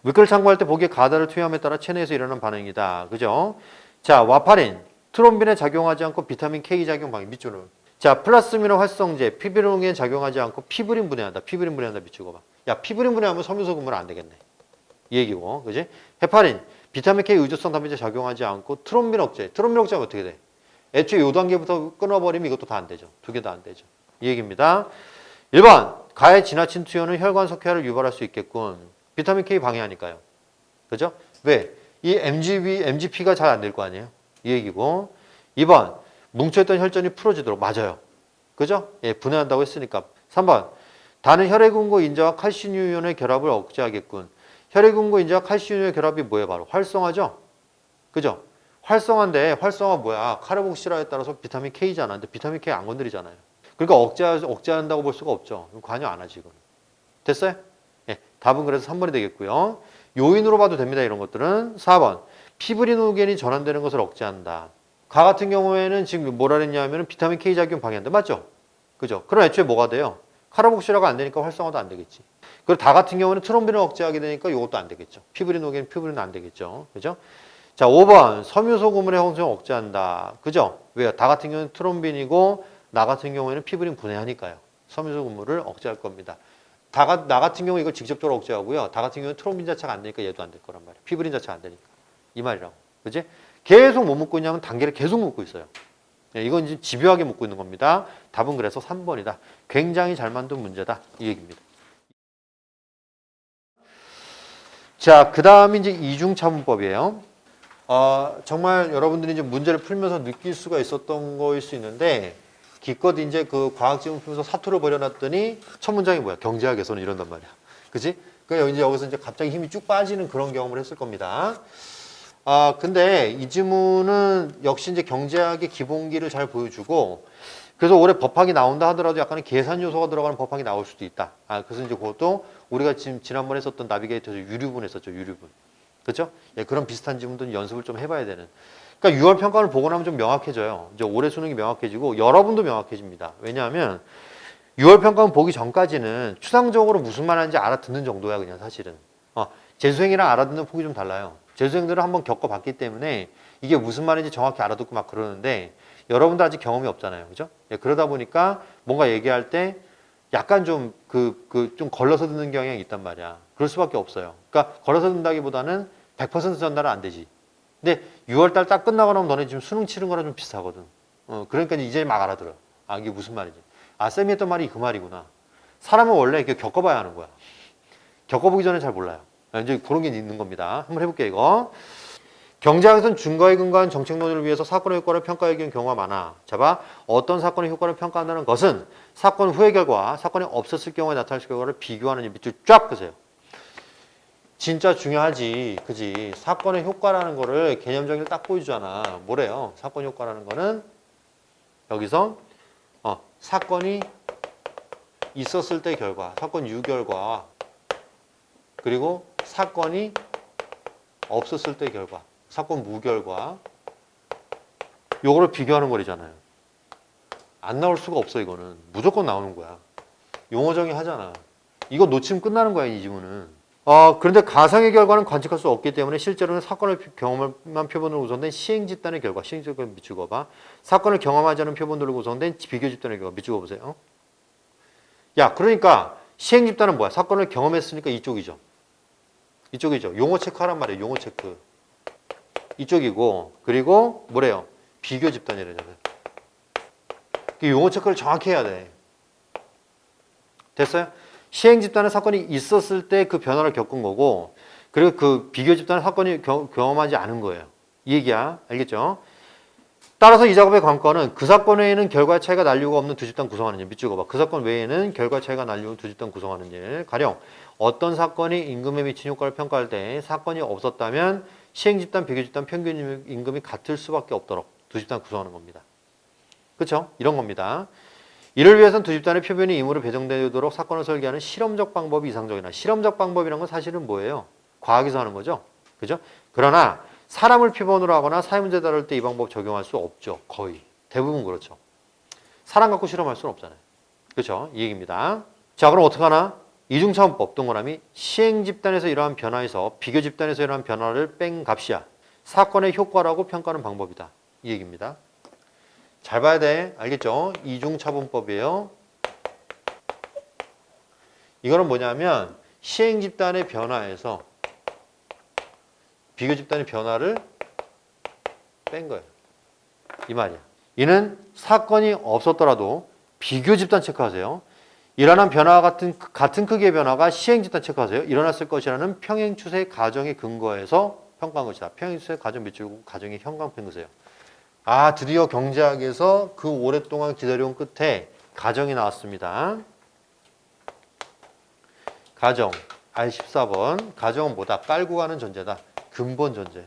물결을 참고할 때 보기에 가다를 투여함에 따라 체내에서 일어나는 반응이다. 그죠? 자, 와파린, 트롬빈에 작용하지 않고 비타민 K 작용 방해 밑줄을. 자, 플라스미노 활성제, 피브린에 작용하지 않고 피브린 분해한다. 피브린 분해한다. 밑줄 봐. 야, 피브린 분해하면 섬유소 금물 안 되겠네. 이 얘기고, 그지? 헤파린, 비타민 K 의조성 단백질 작용하지 않고 트롬빈 억제. 트롬빈 억제하면 어떻게 돼? 애초에 요 단계부터 끊어버리면 이것도 다 안 되죠. 두 개 다 안 되죠. 이 얘기입니다. 1번, 가의 지나친 투여는 혈관 석회화를 유발할 수 있겠군. 비타민 K 방해하니까요. 그죠? 왜? 이 MGP가 잘 안 될 거 아니에요? 이 얘기고. 2번, 뭉쳐있던 혈전이 풀어지도록. 맞아요. 그죠? 예, 분해한다고 했으니까. 3번, 다는 혈액응고 인자와 칼슘 이온의 결합을 억제하겠군. 혈액응고 인자와 칼슘 이온의 결합이 뭐예요? 바로 활성화죠? 그죠? 활성화인데 활성화 뭐야? 카르복실화에 따라서 비타민 K잖아. 근데 비타민 K 안 건드리잖아요. 그러니까 억제한다고 볼 수가 없죠. 관여 안 하지. 됐어요? 예, 답은 그래서 3번이 되겠고요. 요인으로 봐도 됩니다. 이런 것들은. 4번. 피브리노겐이 전환되는 것을 억제한다. 가 같은 경우에는 지금 뭐라 그랬냐면 비타민 K 작용 방해한다. 맞죠? 그죠? 그럼 애초에 뭐가 돼요? 카르복실화가 안 되니까 활성화도 안 되겠지. 그리고 다 같은 경우는 트롬빈을 억제하게 되니까 이것도 안 되겠죠. 피브리노겐, 피브린은 안 되겠죠. 그죠? 자, 5번. 섬유소 금물의 형성을 억제한다. 그죠? 왜요? 다 같은 경우는 트롬빈이고 나 같은 경우에는 피브린 분해하니까요. 섬유소 금물을 억제할 겁니다. 나 같은 경우 이걸 직접적으로 억제하고요. 다 같은 경우는 트롬빈 자체가 안 되니까 얘도 안 될 거란 말이에요. 피브린 자체가 안 되니까. 이 말이라고. 그지? 계속 뭐 묻고 있냐면 단계를 계속 묻고 있어요. 네, 이건 이제 집요하게 묻고 있는 겁니다. 답은 그래서 3번이다. 굉장히 잘 만든 문제다. 이 얘기입니다. 자, 그 다음이 이제 이중차분법이에요. 정말 여러분들이 이제 문제를 풀면서 느낄 수가 있었던 거일 수 있는데, 기껏 이제 그 과학지문 풀면서 사투를 벌여놨더니 첫 문장이 뭐야? 경제학에서는 이런단 말이야. 그치? 그러니까 이제 여기서 이제 갑자기 힘이 쭉 빠지는 그런 경험을 했을 겁니다. 근데 이 지문은 역시 이제 경제학의 기본기를 잘 보여주고, 그래서 올해 법학이 나온다 하더라도 약간의 계산 요소가 들어가는 법학이 나올 수도 있다. 그래서 이제 그것도 우리가 지난번에 했었던 나비게이터에서 유류분 했었죠. 유류분. 그렇죠? 예, 그런 비슷한 지문도 연습을 좀 해봐야 되는. 그러니까 6월 평가를 보고 나면 좀 명확해져요. 이제 올해 수능이 명확해지고 여러분도 명확해집니다. 왜냐하면 6월 평가는 보기 전까지는 추상적으로 무슨 말하는지 알아듣는 정도야 그냥 사실은. 재수생이랑 알아듣는 폭이 좀 달라요. 재수생들은 한번 겪어봤기 때문에 이게 무슨 말인지 정확히 알아듣고 막 그러는데 여러분도 아직 경험이 없잖아요. 그죠? 예, 그러다 보니까 뭔가 얘기할 때 약간 좀 좀 걸러서 듣는 경향이 있단 말이야. 그럴 수밖에 없어요. 그러니까 걸러서 듣는다기보다는 100% 전달은 안 되지. 근데 6월달 딱 끝나고 나면 너네 지금 수능 치른 거랑 좀 비슷하거든. 그러니까 이제 막 알아들어. 이게 무슨 말이지. 쌤이 했던 말이 그 말이구나. 사람은 원래 이렇게 겪어봐야 하는 거야. 겪어보기 전에 잘 몰라요. 이제 그런 게 있는 겁니다. 한번 해볼게요, 이거. 경제학에서는 증거에 근거한 정책 논의를 위해서 사건의 효과를 평가하기는 경우가 많아. 자, 어떤 사건의 효과를 평가한다는 것은 사건 후의 결과, 사건이 없었을 경우에 나타날 결과를 비교하는 밑줄 쫙 그세요. 진짜 중요하지. 그지? 사건의 효과라는 거를 개념적으로 딱 보여주잖아. 뭐래요? 사건 효과라는 거는 여기서 사건이 있었을 때 결과, 사건 유결과 그리고 사건이 없었을 때 결과, 사건 무결과 요거를 비교하는 거리잖아요. 안 나올 수가 없어 이거는. 무조건 나오는 거야. 용어 정의하잖아. 이거 놓치면 끝나는 거야 이 지문은. 그런데 가상의 결과는 관측할 수 없기 때문에 실제로는 사건을 경험한 표본으로 구성된 시행 집단의 결과, 시행 집단을 밑줄거 봐. 사건을 경험하지 않은 표본들로 구성된 비교 집단의 결과, 밑줄거 보세요. 야, 그러니까 시행 집단은 뭐야? 사건을 경험했으니까 이쪽이죠. 이쪽이죠. 용어 체크하란 말이에요. 용어 체크. 이쪽이고, 그리고 뭐래요? 비교 집단이래잖아요. 용어 체크를 정확히 해야 돼. 됐어요? 시행 집단은 사건이 있었을 때 그 변화를 겪은 거고, 그리고 그 비교 집단은 사건이 경험하지 않은 거예요. 이 얘기야. 알겠죠? 따라서 이 작업의 관건은 그 사건 외에는 결과 차이가 날 이유가 없는 두 집단 구성하는 일. 밑줄 그어봐. 그 사건 외에는 결과 차이가 날 이유 없는 두 집단 구성하는 일. 가령 어떤 사건이 임금에 미친 효과를 평가할 때 사건이 없었다면 시행 집단, 비교 집단, 평균 임금이 같을 수밖에 없도록 두 집단 구성하는 겁니다. 그렇죠? 이런 겁니다. 이를 위해서는 두 집단의 표본이 임으로 배정되도록 사건을 설계하는 실험적 방법이 이상적이나 실험적 방법이라는 건 사실은 뭐예요? 과학에서 하는 거죠. 그죠? 그러나 사람을 표본으로 하거나 사회문제 다룰 때 이 방법 적용할 수 없죠. 거의. 대부분 그렇죠. 사람 갖고 실험할 수는 없잖아요. 그렇죠? 이 얘기입니다. 자, 그럼 어떡하나? 이중차원법 동그라미 시행 집단에서 이러한 변화에서 비교 집단에서 이러한 변화를 뺀 값이야. 사건의 효과라고 평가하는 방법이다. 이 얘기입니다. 잘 봐야 돼. 알겠죠? 이중차분법이에요. 이거는 뭐냐면 시행 집단의 변화에서 비교 집단의 변화를 뺀 거예요. 이 말이야. 이는 사건이 없었더라도 비교 집단 체크하세요. 일어난 변화와 같은 크기의 변화가 시행 집단 체크하세요. 일어났을 것이라는 평행 추세 가정의 근거에서 평가한 것이다. 평행 추세 가정 밑줄 가정의 현황 뺀 거세요. 아, 드디어 경제학에서 그 오랫동안 기다려온 끝에 가정이 나왔습니다. 가정, R14번. 가정은 뭐다? 깔고 가는 전제다. 근본 전제.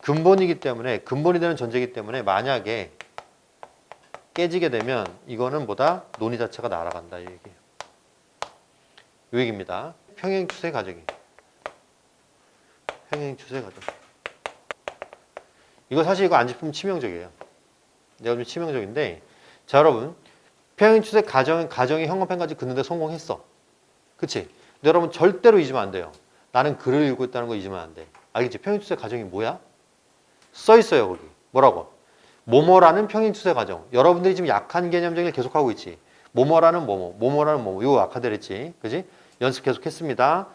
근본이기 때문에, 근본이 되는 전제이기 때문에 만약에 깨지게 되면 이거는 뭐다? 논의 자체가 날아간다. 이 얘기예요. 이 얘기입니다. 평행 추세 가정이. 평행 추세 가정. 이거 사실 이거 안 짚으면 치명적이에요. 내가 좀 치명적인데, 자, 여러분. 평행 추세 가정의 현관펜까지 긋는데 성공했어. 그치? 근데 여러분 절대로 잊으면 안 돼요. 나는 글을 읽고 있다는 거 잊으면 안 돼. 알겠지? 평행 추세 가정이 뭐야? 써 있어요, 거기. 뭐라고? 뭐뭐라는 평행추세 가정. 여러분들이 지금 약한 개념 정리를 계속하고 있지. 뭐뭐라는 뭐뭐, 뭐뭐라는 뭐뭐. 이거 약화되랬지. 그지? 연습 계속했습니다.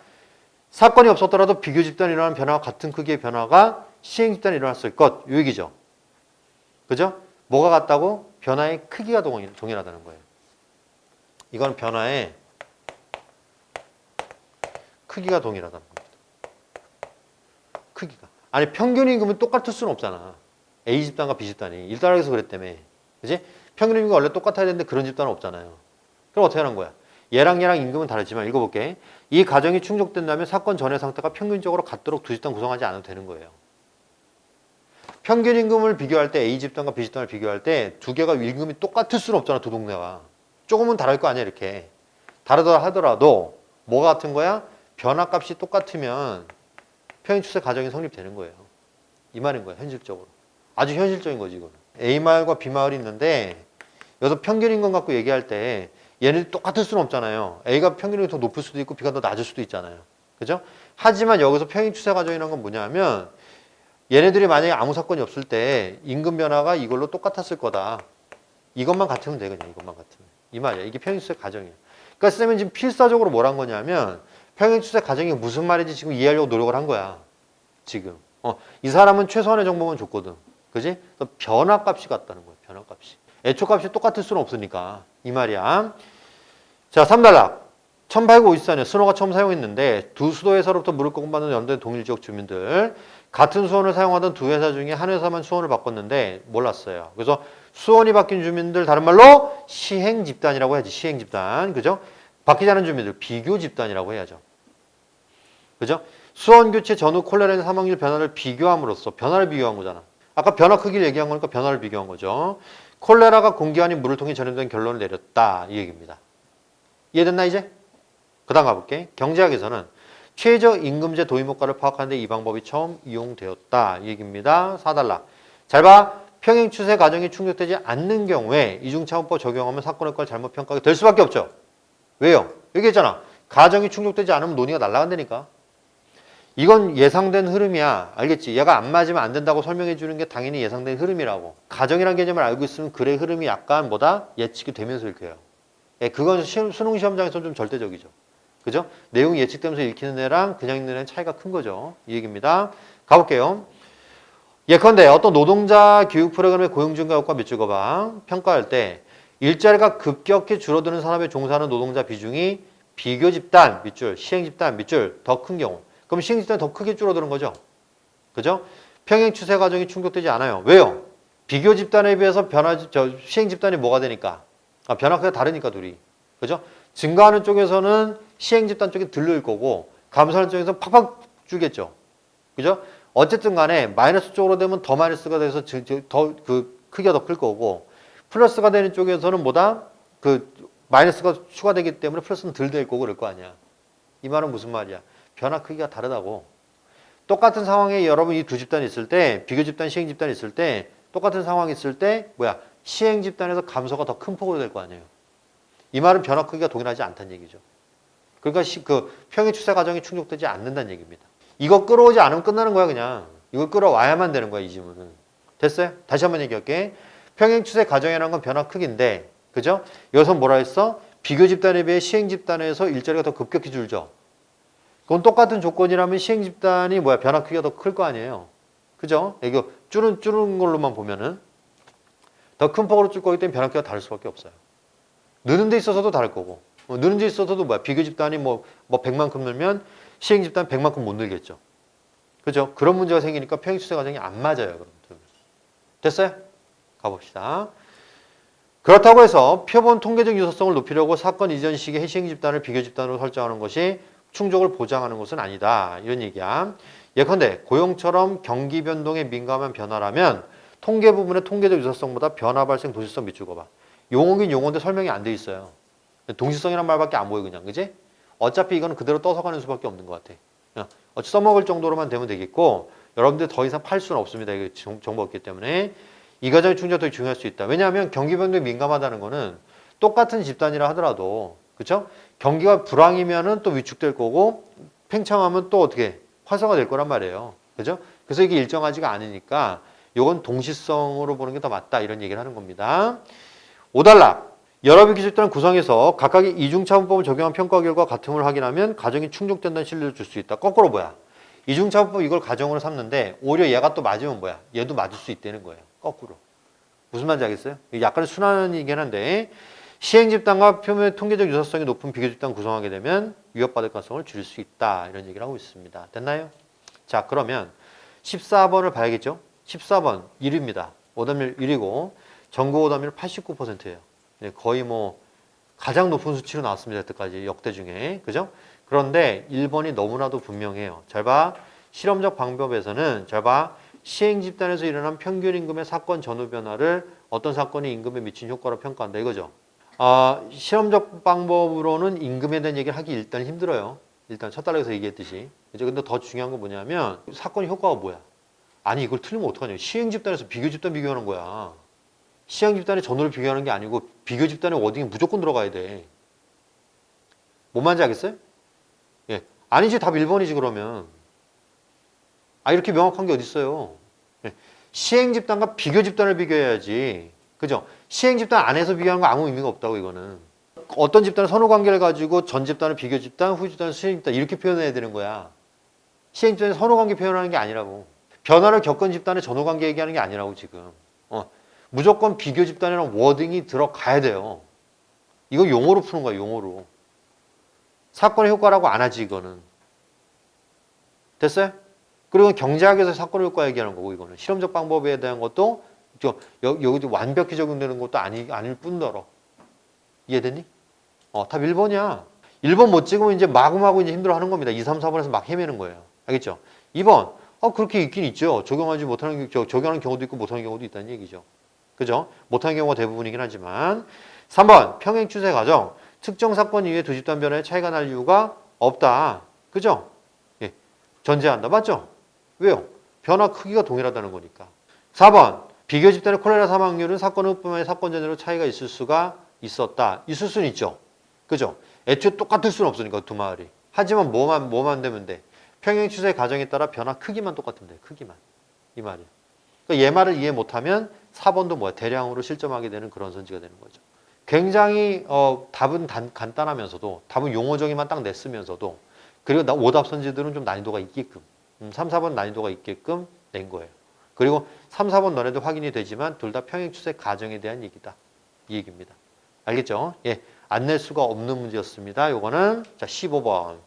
사건이 없었더라도 비교 집단이 일어나는 변화와 같은 크기의 변화가 시행 집단이 일어났을 것. 이 얘기죠. 그죠? 뭐가 같다고? 변화의 크기가 동일하다는 거예요. 이건 변화의 크기가 동일하다는 겁니다. 크기가. 아니, 평균 임금은 똑같을 수는 없잖아. A 집단과 B 집단이 일단락에서 그랬다며. 그지? 평균 임금이 원래 똑같아야 되는데 그런 집단은 없잖아요. 그럼 어떻게 하는 거야? 얘랑 임금은 다르지만 읽어볼게. 이 가정이 충족된다면 사건 전의 상태가 평균적으로 같도록 두 집단 구성하지 않아도 되는 거예요. 평균 임금을 비교할 때 A 집단과 B 집단을 비교할 때 두 개가 임금이 똑같을 수는 없잖아. 두 동네가. 조금은 다를 거 아니야. 이렇게. 다르더라 하더라도 뭐가 같은 거야? 변화값이 똑같으면 평행추세 가정이 성립되는 거예요. 이 말인 거예요. 현실적으로. 아주 현실적인 거지, 이거는. A마을과 B마을이 있는데 여기서 평균 임금 갖고 얘기할 때 얘네들이 똑같을 수는 없잖아요. A가 평균이 더 높을 수도 있고 B가 더 낮을 수도 있잖아요. 그죠? 하지만 여기서 평행추세 가정이라는 건 뭐냐면 얘네들이 만약에 아무 사건이 없을 때 임금 변화가 이걸로 똑같았을 거다. 이것만 같으면 돼, 그냥 이것만 같으면. 이 말이야. 이게 평행추세 가정이에요. 그러니까 쌤은 지금 필사적으로 뭘 한 거냐면 평행추세 가정이 무슨 말인지 지금 이해하려고 노력을 한 거야. 지금. 이 사람은 최소한의 정보만 줬거든. 그지? 변화값이 같다는 거예요. 변화값이. 애초값이 똑같을 수는 없으니까. 이 말이야. 자, 3단락. 1854년 스노가 처음 사용했는데 두 수도회사로부터 물을 공급받는 연대 동일 지역 주민들 같은 수원을 사용하던 두 회사 중에 한 회사만 수원을 바꿨는데 몰랐어요. 그래서 수원이 바뀐 주민들 다른 말로 시행 집단이라고 해야지. 시행 집단. 그죠? 바뀌지 않은 주민들 비교 집단이라고 해야죠. 그죠? 수원 교체 전후 콜레라의 사망률 변화를 비교함으로써 변화를 비교한 거잖아. 아까 변화 크기를 얘기한 거니까 변화를 비교한 거죠. 콜레라가 공기 아닌 물을 통해 전염된 결론을 내렸다. 이 얘기입니다. 이해됐나 이제? 그 다음 가볼게. 경제학에서는 최저임금제 도입 효과를 파악하는데 이 방법이 처음 이용되었다. 이 얘기입니다. 4단락. 잘 봐. 평행추세 가정이 충족되지 않는 경우에 이중차원법 적용하면 사건의 효과를 잘못 평가하게 될 수밖에 없죠. 왜요? 얘기했잖아. 가정이 충족되지 않으면 논의가 날아간다니까. 이건 예상된 흐름이야. 알겠지? 얘가 안 맞으면 안 된다고 설명해 주는 게 당연히 예상된 흐름이라고. 가정이라는 개념을 알고 있으면 글의 흐름이 약간 뭐다? 예측이 되면서 읽혀요. 예, 그건 수능 시험장에서 좀 절대적이죠. 그죠? 내용이 예측되면서 읽히는 애랑 그냥 읽는 애는 차이가 큰 거죠. 이 얘기입니다. 가볼게요. 예컨대 어떤 노동자 교육 프로그램의 고용 증가 효과 몇 줄 거봐. 평가할 때 일자리가 급격히 줄어드는 산업에 종사하는 노동자 비중이 비교 집단 밑줄, 시행 집단 밑줄 더 큰 경우. 그럼 시행 집단이 더 크게 줄어드는 거죠. 그죠? 평행 추세 과정이 충족되지 않아요. 왜요? 비교 집단에 비해서 시행 집단이 뭐가 되니까? 변화 크기가 다르니까 둘이. 그죠? 증가하는 쪽에서는 시행 집단 쪽이 들릴 거고 감소하는 쪽에서는 팍팍 줄겠죠. 그죠? 어쨌든 간에 마이너스 쪽으로 되면 더 마이너스가 돼서 더 크기가 더 클 거고 플러스가 되는 쪽에서는 뭐다? 마이너스가 추가되기 때문에 플러스는 덜 될 거고 그럴 거 아니야. 이 말은 무슨 말이야? 변화 크기가 다르다고. 똑같은 상황에 여러분 이 두 집단이 있을 때 비교 집단, 시행 집단이 있을 때 똑같은 상황이 있을 때 시행 집단에서 감소가 더 큰 폭으로 될 거 아니에요. 이 말은 변화 크기가 동일하지 않다는 얘기죠. 그러니까 그 평행 추세 과정이 충족되지 않는다는 얘기입니다. 이거 끌어오지 않으면 끝나는 거야 그냥. 이걸 끌어와야만 되는 거야 이 지문은. 됐어요? 다시 한번 얘기할게. 평행 추세 과정이라는 건 변화 크기인데 그죠? 여기서 뭐라 했어? 비교 집단에 비해 시행 집단에서 일자리가 더 급격히 줄죠. 그건 똑같은 조건이라면 시행 집단이 뭐야? 변화 크기가 더 클 거 아니에요. 그죠? 이거 줄은 걸로만 보면은 더 큰 폭으로 줄 거기 때문에 변화 크기가 다를 수밖에 없어요. 느는 데 있어서도 다를 거고 느는 데 있어서도 뭐야? 비교 집단이 뭐 100만큼 늘면 시행 집단 100만큼 못 늘겠죠. 그죠? 그런 문제가 생기니까 평행 추세 과정이 안 맞아요. 그럼 됐어요? 가봅시다. 그렇다고 해서 표본 통계적 유사성을 높이려고 사건 이전 시기의 시행 집단을 비교 집단으로 설정하는 것이 충족을 보장하는 것은 아니다. 이런 얘기야. 예컨대 고용처럼 경기 변동에 민감한 변화라면 통계 부분의 통계적 유사성보다 변화 발생 도시성 밑줄 그어봐. 용어긴 용어인데 설명이 안 돼 있어요. 동시성이란 말밖에 안 보여 그냥. 그지? 어차피 이거는 그대로 떠서 가는 수밖에 없는 것 같아. 어찌 써먹을 정도로만 되면 되겠고 여러분들 더 이상 팔 수는 없습니다. 이게 정보가 없기 때문에 이 과정의 충족이 더 중요할 수 있다. 왜냐하면 경기 변동에 민감하다는 거는 똑같은 집단이라 하더라도 그렇죠? 경기가 불황이면은 또 위축될 거고 팽창하면 또 어떻게 활성화될 거란 말이에요. 그죠? 그래서 이게 일정하지가 않으니까 이건 동시성으로 보는 게 더 맞다 이런 얘기를 하는 겁니다. 5단락. 여러 비교 집단을 구성해서 각각의 이중차분법을 적용한 평가 결과 같음을 확인하면 가정이 충족된다는 신뢰를 줄 수 있다. 거꾸로 뭐야? 이중차분법 이걸 가정으로 삼는데 오히려 얘가 또 맞으면 뭐야? 얘도 맞을 수 있다는 거예요. 거꾸로. 무슨 말인지 알겠어요? 약간의 순환이긴 한데 시행 집단과 표면의 통계적 유사성이 높은 비교 집단 구성하게 되면 위협받을 가능성을 줄일 수 있다. 이런 얘기를 하고 있습니다. 됐나요? 자, 그러면 14번을 봐야겠죠? 14번 1위입니다. 오답률 1위고 전국 오답률 89%예요. 네, 거의 뭐 가장 높은 수치로 나왔습니다. 여태까지 역대 중에. 그죠? 그런데 1번이 너무나도 분명해요. 잘 봐. 실험적 방법에서는 잘 봐. 시행 집단에서 일어난 평균 임금의 사건 전후 변화를 어떤 사건이 임금에 미친 효과로 평가한다 이거죠. 실험적 방법으로는 임금에 대한 얘기를 하기 일단 힘들어요. 일단 첫 단락에서 얘기했듯이. 이제 근데 더 중요한 건 뭐냐면 사건 효과가 뭐야? 아니 이걸 틀리면 어떡하냐. 시행 집단에서 비교 집단 비교하는 거야. 시행 집단의 전후를 비교하는 게 아니고 비교 집단의 워딩이 무조건 들어가야 돼. 뭔 말인지 알겠어요? 예. 아니지 답 1번이지 그러면. 이렇게 명확한 게 어디 있어요? 예. 시행 집단과 비교 집단을 비교해야지. 그죠? 시행 집단 안에서 비교하는 거 아무 의미가 없다고 이거는. 어떤 집단은 선후 관계를 가지고 전 집단은 비교 집단, 후 집단은 시행 집단 이렇게 표현해야 되는 거야. 시행 집단이 선후 관계 표현하는 게 아니라고. 변화를 겪은 집단의 전후 관계 얘기하는 게 아니라고 지금. 무조건 비교 집단이라는 워딩이 들어가야 돼요. 이거 용어로 푸는 거야, 용어로. 사건의 효과라고 안 하지, 이거는. 됐어요? 그리고 경제학에서 사건의 효과 얘기하는 거고, 이거는. 실험적 방법에 대한 것도, 여기도 완벽히 적용되는 것도 아닐 뿐더러. 이해됐니? 답 1번이야. 1번 못 찍으면 이제 마구마구 이제 힘들어 하는 겁니다. 2, 3, 4번에서 막 헤매는 거예요. 알겠죠? 2번. 그렇게 있긴 있죠. 적용하는 경우도 있고 못하는 경우도 있다는 얘기죠. 그죠? 못하는 경우가 대부분이긴 하지만. 3번. 평행 추세 과정. 특정 사건 이후에 두 집단 변화에 차이가 날 이유가 없다. 그죠? 예. 전제한다. 맞죠? 왜요? 변화 크기가 동일하다는 거니까. 4번. 비교 집단의 콜레라 사망률은 사건 후뿐만이 사건 전후로 차이가 있을 수가 있었다. 있을 수는 있죠. 그죠? 애초에 똑같을 수는 없으니까 두 마을이. 하지만 뭐만 되면 돼? 평행 추세 과정에 따라 변화 크기만 똑같으면 돼. 크기만. 이 말이야. 그러니까 얘 말을 이해 못하면 4번도 뭐야? 대량으로 실점하게 되는 그런 선지가 되는 거죠. 굉장히 답은 간단하면서도 답은 용어적인만 딱 냈으면서도 그리고 오답 선지들은 좀 난이도가 있게끔 3, 4번 난이도가 있게끔 낸 거예요. 그리고 3, 4번 너네도 확인이 되지만 둘 다 평행 추세 과정에 대한 얘기다. 이 얘기입니다. 알겠죠? 예. 안 낼 수가 없는 문제였습니다. 요거는 자 15번.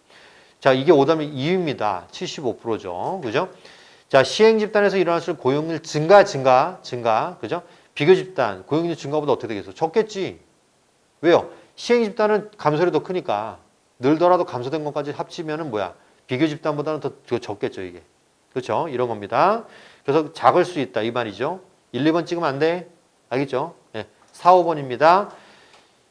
자 이게 오답률 2위입니다. 75%죠. 그죠? 자 시행 집단에서 일어났을 고용률 증가. 그죠? 비교 집단 고용률 증가보다 어떻게 되겠어? 적겠지. 왜요? 시행 집단은 감소율이 더 크니까 늘더라도 감소된 것까지 합치면은 뭐야? 비교 집단보다는 더 적겠죠 이게. 그렇죠? 이런 겁니다. 그래서 작을 수 있다 이 말이죠. 1, 2번 찍으면 안 돼. 알겠죠? 네. 4, 5번입니다.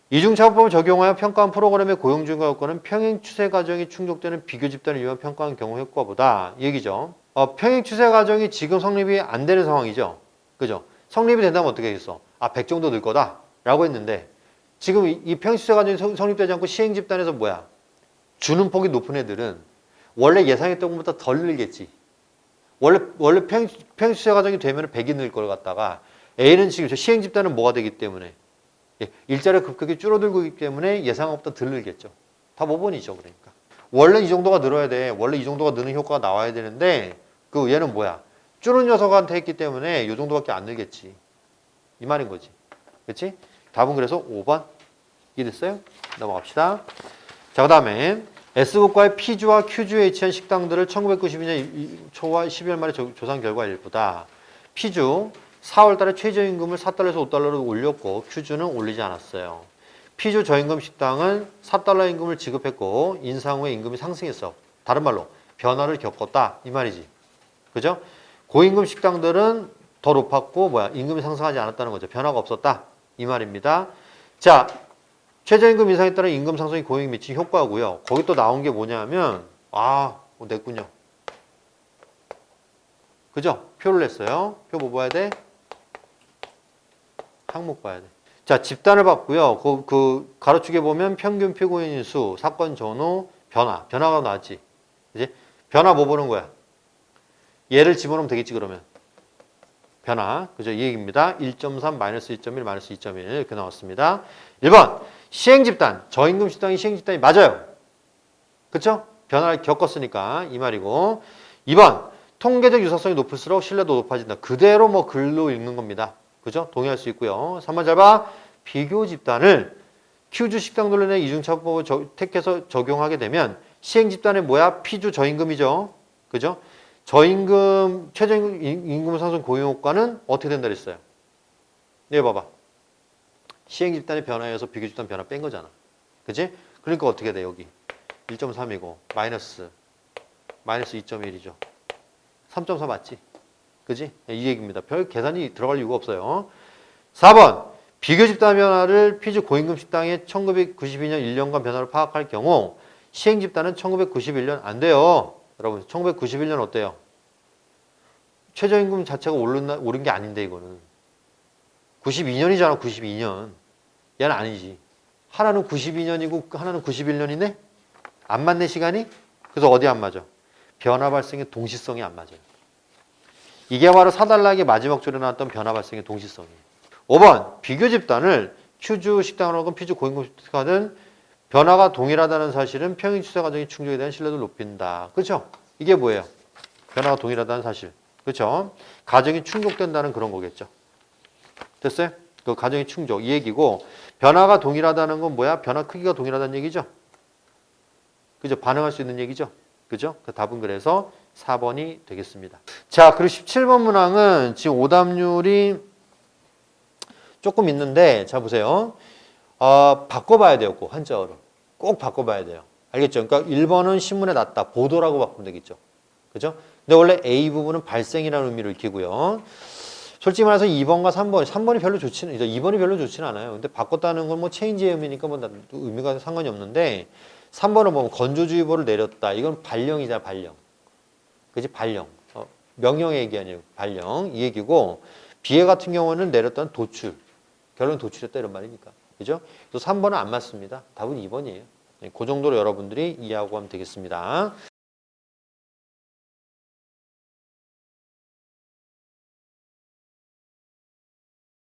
이중차분법을 적용하여 평가한 프로그램의 고용 증가 효과는 평행 추세 과정이 충족되는 비교 집단을 이용해 평가한 경우 효과보다 이 얘기죠. 평행 추세 과정이 지금 성립이 안 되는 상황이죠. 그죠? 성립이 된다면 어떻게 했어? 100 정도 늘 거다 라고 했는데 지금 이 평행 추세 과정이 성립되지 않고 시행 집단에서 뭐야? 주는 폭이 높은 애들은 원래 예상했던 것보다 덜 늘겠지. 원래 평행수세 과정이 되면 100이 늘 걸 갖다가 A는 지금 시행 집단은 뭐가 되기 때문에 일자리가 급격히 줄어들고 있기 때문에 예상한 것보다 덜 늘겠죠. 다 5번이죠. 그러니까. 원래 이 정도가 늘어야 돼. 원래 이 정도가 느는 효과가 나와야 되는데 그 얘는 뭐야? 줄은 녀석한테 했기 때문에 이 정도밖에 안 늘겠지. 이 말인 거지. 그렇지? 답은 그래서 5번. 이해됐어요? 넘어갑시다. 자, 그 다음에 S국가의 P주와 Q주에 위치한 식당들을 1992년 초와 12월 말에 조사한 결과 일부다. P주 4월 달에 최저임금을 4달러에서 5달러로 올렸고 Q주는 올리지 않았어요. P주 저임금 식당은 4달러 임금을 지급했고 인상 후에 임금이 상승했어. 다른 말로 변화를 겪었다. 이 말이지. 그죠? 고임금 식당들은 더 높았고 임금이 상승하지 않았다는 거죠. 변화가 없었다. 이 말입니다. 자, 최저임금 인상에 따른 임금 상승이 고용에 미친 효과고요. 거기 또 나온 게 뭐냐면 냈군요. 그죠? 표를 냈어요. 표 뭐 봐야 돼? 항목 봐야 돼. 자, 집단을 봤고요. 그 가로축에 보면 평균 피고인인 수, 사건 전후, 변화가 나왔지. 그지? 변화 뭐 보는 거야? 얘를 집어넣으면 되겠지, 그러면. 변화. 그죠? 이 얘기입니다. 1.3, 마이너스 1.1, 마이너스 2.1 이렇게 나왔습니다. 1번. 시행집단. 저임금 식당이 시행집단이 맞아요. 그쵸? 변화를 겪었으니까 이 말이고. 2번. 통계적 유사성이 높을수록 신뢰도 높아진다. 그대로 뭐 글로 읽는 겁니다. 그죠? 동의할 수 있고요. 3번 잘 봐. 비교 집단을 Q주 식당들로 인해 이중차법을 택해서 적용하게 되면 시행집단이 뭐야? P주 저임금이죠. 그죠? 저임금, 최저임금 임금 상승 고용효과는 어떻게 된다 그랬어요? 네, 봐봐. 시행집단의 변화에서 비교집단 변화 뺀 거잖아. 그치? 그러니까 어떻게 돼, 여기? 1.3이고, 마이너스 2.1이죠. 3.4 맞지? 그지? 이 얘기입니다. 별 계산이 들어갈 이유가 없어요. 4번. 비교집단 변화를 P주 고임금 식당의 1992년 1년간 변화를 파악할 경우 시행집단은 1991년 안 돼요. 여러분, 1991년 어때요? 최저임금 자체가 오른 게 아닌데, 이거는. 92년이잖아, 92년. 얘는 아니지. 하나는 92년이고, 하나는 91년이네? 안 맞네, 시간이? 그래서 어디 안 맞아? 변화 발생의 동시성이 안 맞아요. 이게 바로 사달락의 마지막 줄에 나왔던 변화 발생의 동시성이에요. 5번, 비교 집단을 Q주 식당을 하건 P주 고임금 식당하든 변화가 동일하다는 사실은 평행 추세 과정의 충족에 대한 신뢰도를 높인다. 그렇죠? 이게 뭐예요? 변화가 동일하다는 사실. 그렇죠? 가정이 충족된다는 그런 거겠죠. 됐어요? 그 가정의 충족. 이 얘기고 변화가 동일하다는 건 뭐야? 변화 크기가 동일하다는 얘기죠. 그죠? 반응할 수 있는 얘기죠. 그죠? 그 답은 그래서 4번이 되겠습니다. 자, 그리고 17번 문항은 지금 오답률이 조금 있는데 자 보세요. 바꿔봐야 돼요. 꼭 한자어로. 꼭 바꿔봐야 돼요. 알겠죠? 그러니까 1번은 신문에 났다. 보도라고 바꾸면 되겠죠. 그죠? 근데 원래 A 부분은 발생이라는 의미로 익히고요. 솔직히 말해서 2번과 3번이 별로 좋지는, 2번이 별로 좋지는 않아요. 근데 바꿨다는 건 뭐 체인지의 의미니까 뭐 의미가 상관이 없는데 3번은 보면 건조주의보를 내렸다. 이건 발령이잖아, 발령. 그지? 발령. 명령의 얘기 아니에요. 발령. 이 얘기고 B의 같은 경우는 내렸던 도출. 결론 도출했다 이런 말이니까. 그죠? 그래서 3번은 안 맞습니다. 답은 2번이에요. 그 정도로 여러분들이 이해하고 하면 되겠습니다.